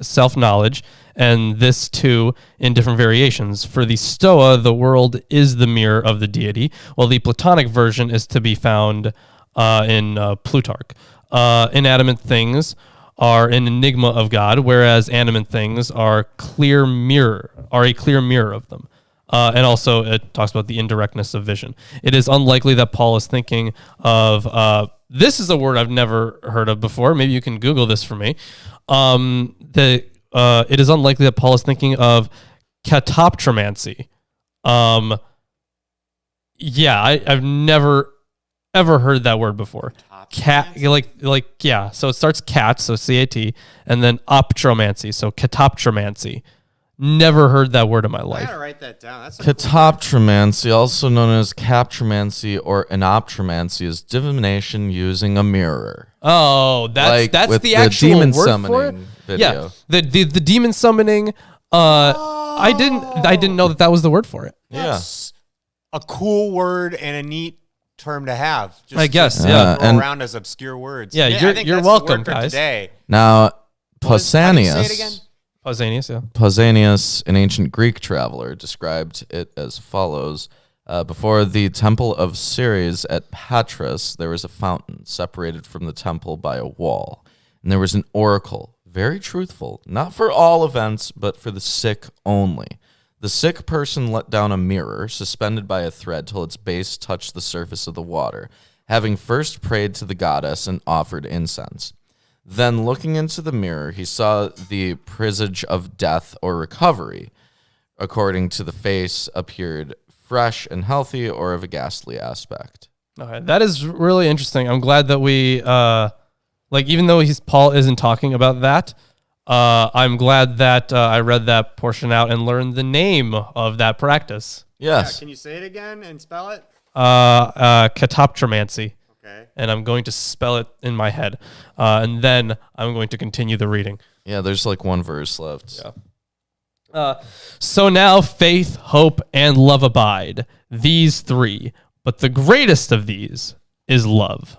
self-knowledge, and this too in different variations. For the Stoa, the world is the mirror of the deity, while the Platonic version is to be found in Plutarch. Inanimate things are an enigma of God, whereas animate things are a clear mirror of them. And also it talks about the indirectness of vision. It is unlikely that Paul is thinking of, this is a word I've never heard of before. Maybe you can Google this for me. It is unlikely that Paul is thinking of catoptromancy. I've never ever heard that word before. So it starts cat, so CAT, and then optromancy, so catoptromancy. Never heard that word in my
I
life.
gotta write that down. That's
Catoptromancy, also known as captromancy or anoptromancy, is divination using a mirror.
Oh, that's
with
the actual
demon
word for it.
summoning video.
Yeah, the demon summoning. I didn't know that was the word for it.
That's a cool word and a neat term to have.
I guess,
just
yeah.
throw around as obscure words.
Yeah,
I think
you're
that's
welcome,
the word for
guys.
Today.
Now,
How do you say it again?
Pausanias, yeah.
Pausanias, an ancient Greek traveler, described it as follows. Before the temple of Ceres at Patras, there was a fountain separated from the temple by a wall. And there was an oracle, very truthful, not for all events, but for the sick only. The sick person let down a mirror, suspended by a thread till its base touched the surface of the water, having first prayed to the goddess and offered incense. Then, looking into the mirror, he saw the presage of death or recovery. According to the face, appeared fresh and healthy or of a ghastly aspect.
Okay, that is really interesting. I'm glad that we, even though Paul isn't talking about that, I'm glad that I read that portion out and learned the name of that practice.
Yes.
Yeah, can you say it again and spell it?
Catoptromancy.
Okay.
And I'm going to spell it in my head. And then I'm going to continue the reading.
Yeah, there's like one verse left.
Yeah. So now faith, hope, and love abide, these three. But the greatest of these is love.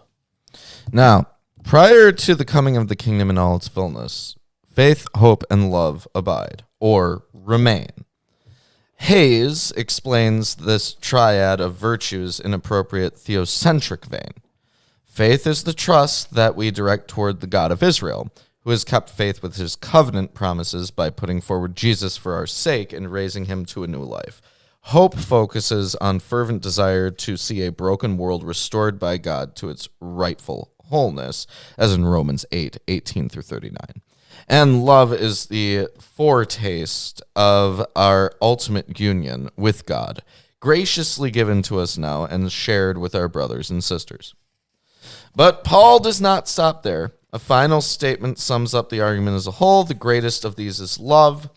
Now, prior to the coming of the kingdom in all its fullness, faith, hope, and love abide, or remain. Hayes explains this triad of virtues in appropriate theocentric vein. Faith is the trust that we direct toward the God of Israel, who has kept faith with his covenant promises by putting forward Jesus for our sake and raising him to a new life. Hope focuses on fervent desire to see a broken world restored by God to its rightful wholeness, as in Romans 8:18-39. And love is the foretaste of our ultimate union with God, graciously given to us now and shared with our brothers and sisters. But Paul does not stop there. A final statement sums up the argument as a whole. The greatest of these is love.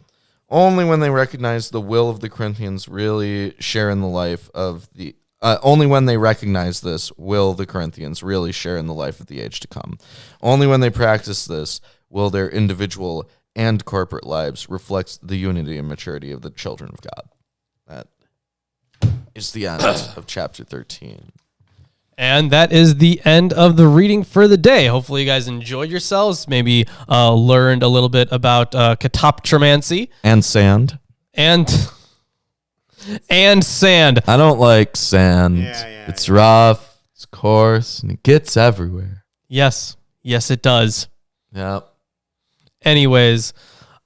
Only when they recognize the will of the Corinthians really share in the life of the... only when they recognize this will the Corinthians really share in the life of the age to come. Only when they practice this will their individual and corporate lives reflect the unity and maturity of the children of God. That is the end of chapter 13.
And that is the end of the reading for the day. Hopefully you guys enjoyed yourselves, maybe learned a little bit about catoptromancy.
And sand.
And sand.
I don't like sand. It's rough, it's coarse, and it gets everywhere.
Yes, it does.
Yeah.
Anyways,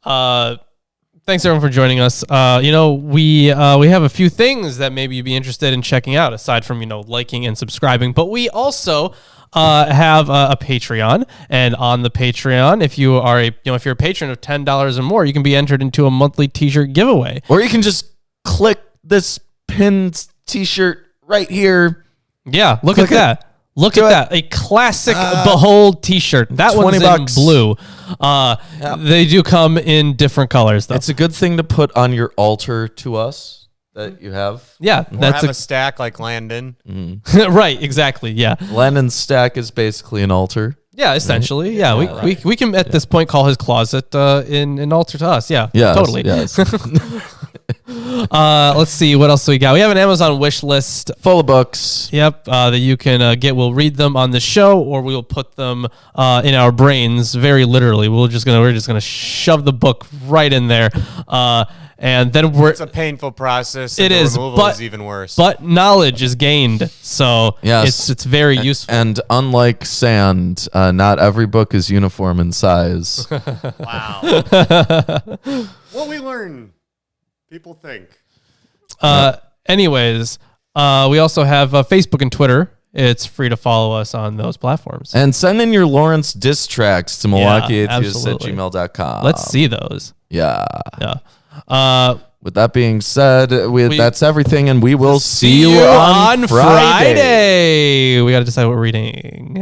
thanks everyone for joining us. We have a few things that maybe you'd be interested in checking out aside from, liking and subscribing, but we also have a Patreon, and on the Patreon, if you're a patron of $10 or more, you can be entered into a monthly t-shirt giveaway.
Or you can just click this pinned t-shirt right here.
Yeah, look at that. Look at that. A classic Behold t-shirt. That one's in blue. They do come in different colors, though.
It's a good thing to put on your altar to us. that you have.
Yeah,
Or
that's
have a stack like Landon.
right. Exactly. Yeah.
Landon's stack is basically an altar.
Yeah, essentially. Yeah, we can at this point call his closet in an altar to us. Yeah,
Yes,
totally.
Yes.
Let's see what else we got. We have an Amazon wish list.
Full of books.
Yep, that you can get. We'll read them on the show, or we'll put them in our brains very literally. We're just gonna shove the book right in there, and then
It's a painful process.
It
and the
is,
removal
but-
is even worse.
but knowledge is gained, so
Yes.
it's very useful.
And unlike sand, not every book is uniform in size.
Wow. What we learn, people think.
Anyways, we also have Facebook and Twitter. It's free to follow us on those platforms.
And send in your Lawrence diss tracks to
absolutely.
MilwaukeeAtheists@gmail.com.
Let's see those.
Yeah.
Yeah.
With that being said, that's everything, and we will see you
on
Friday.
Friday. We got to decide what we're reading.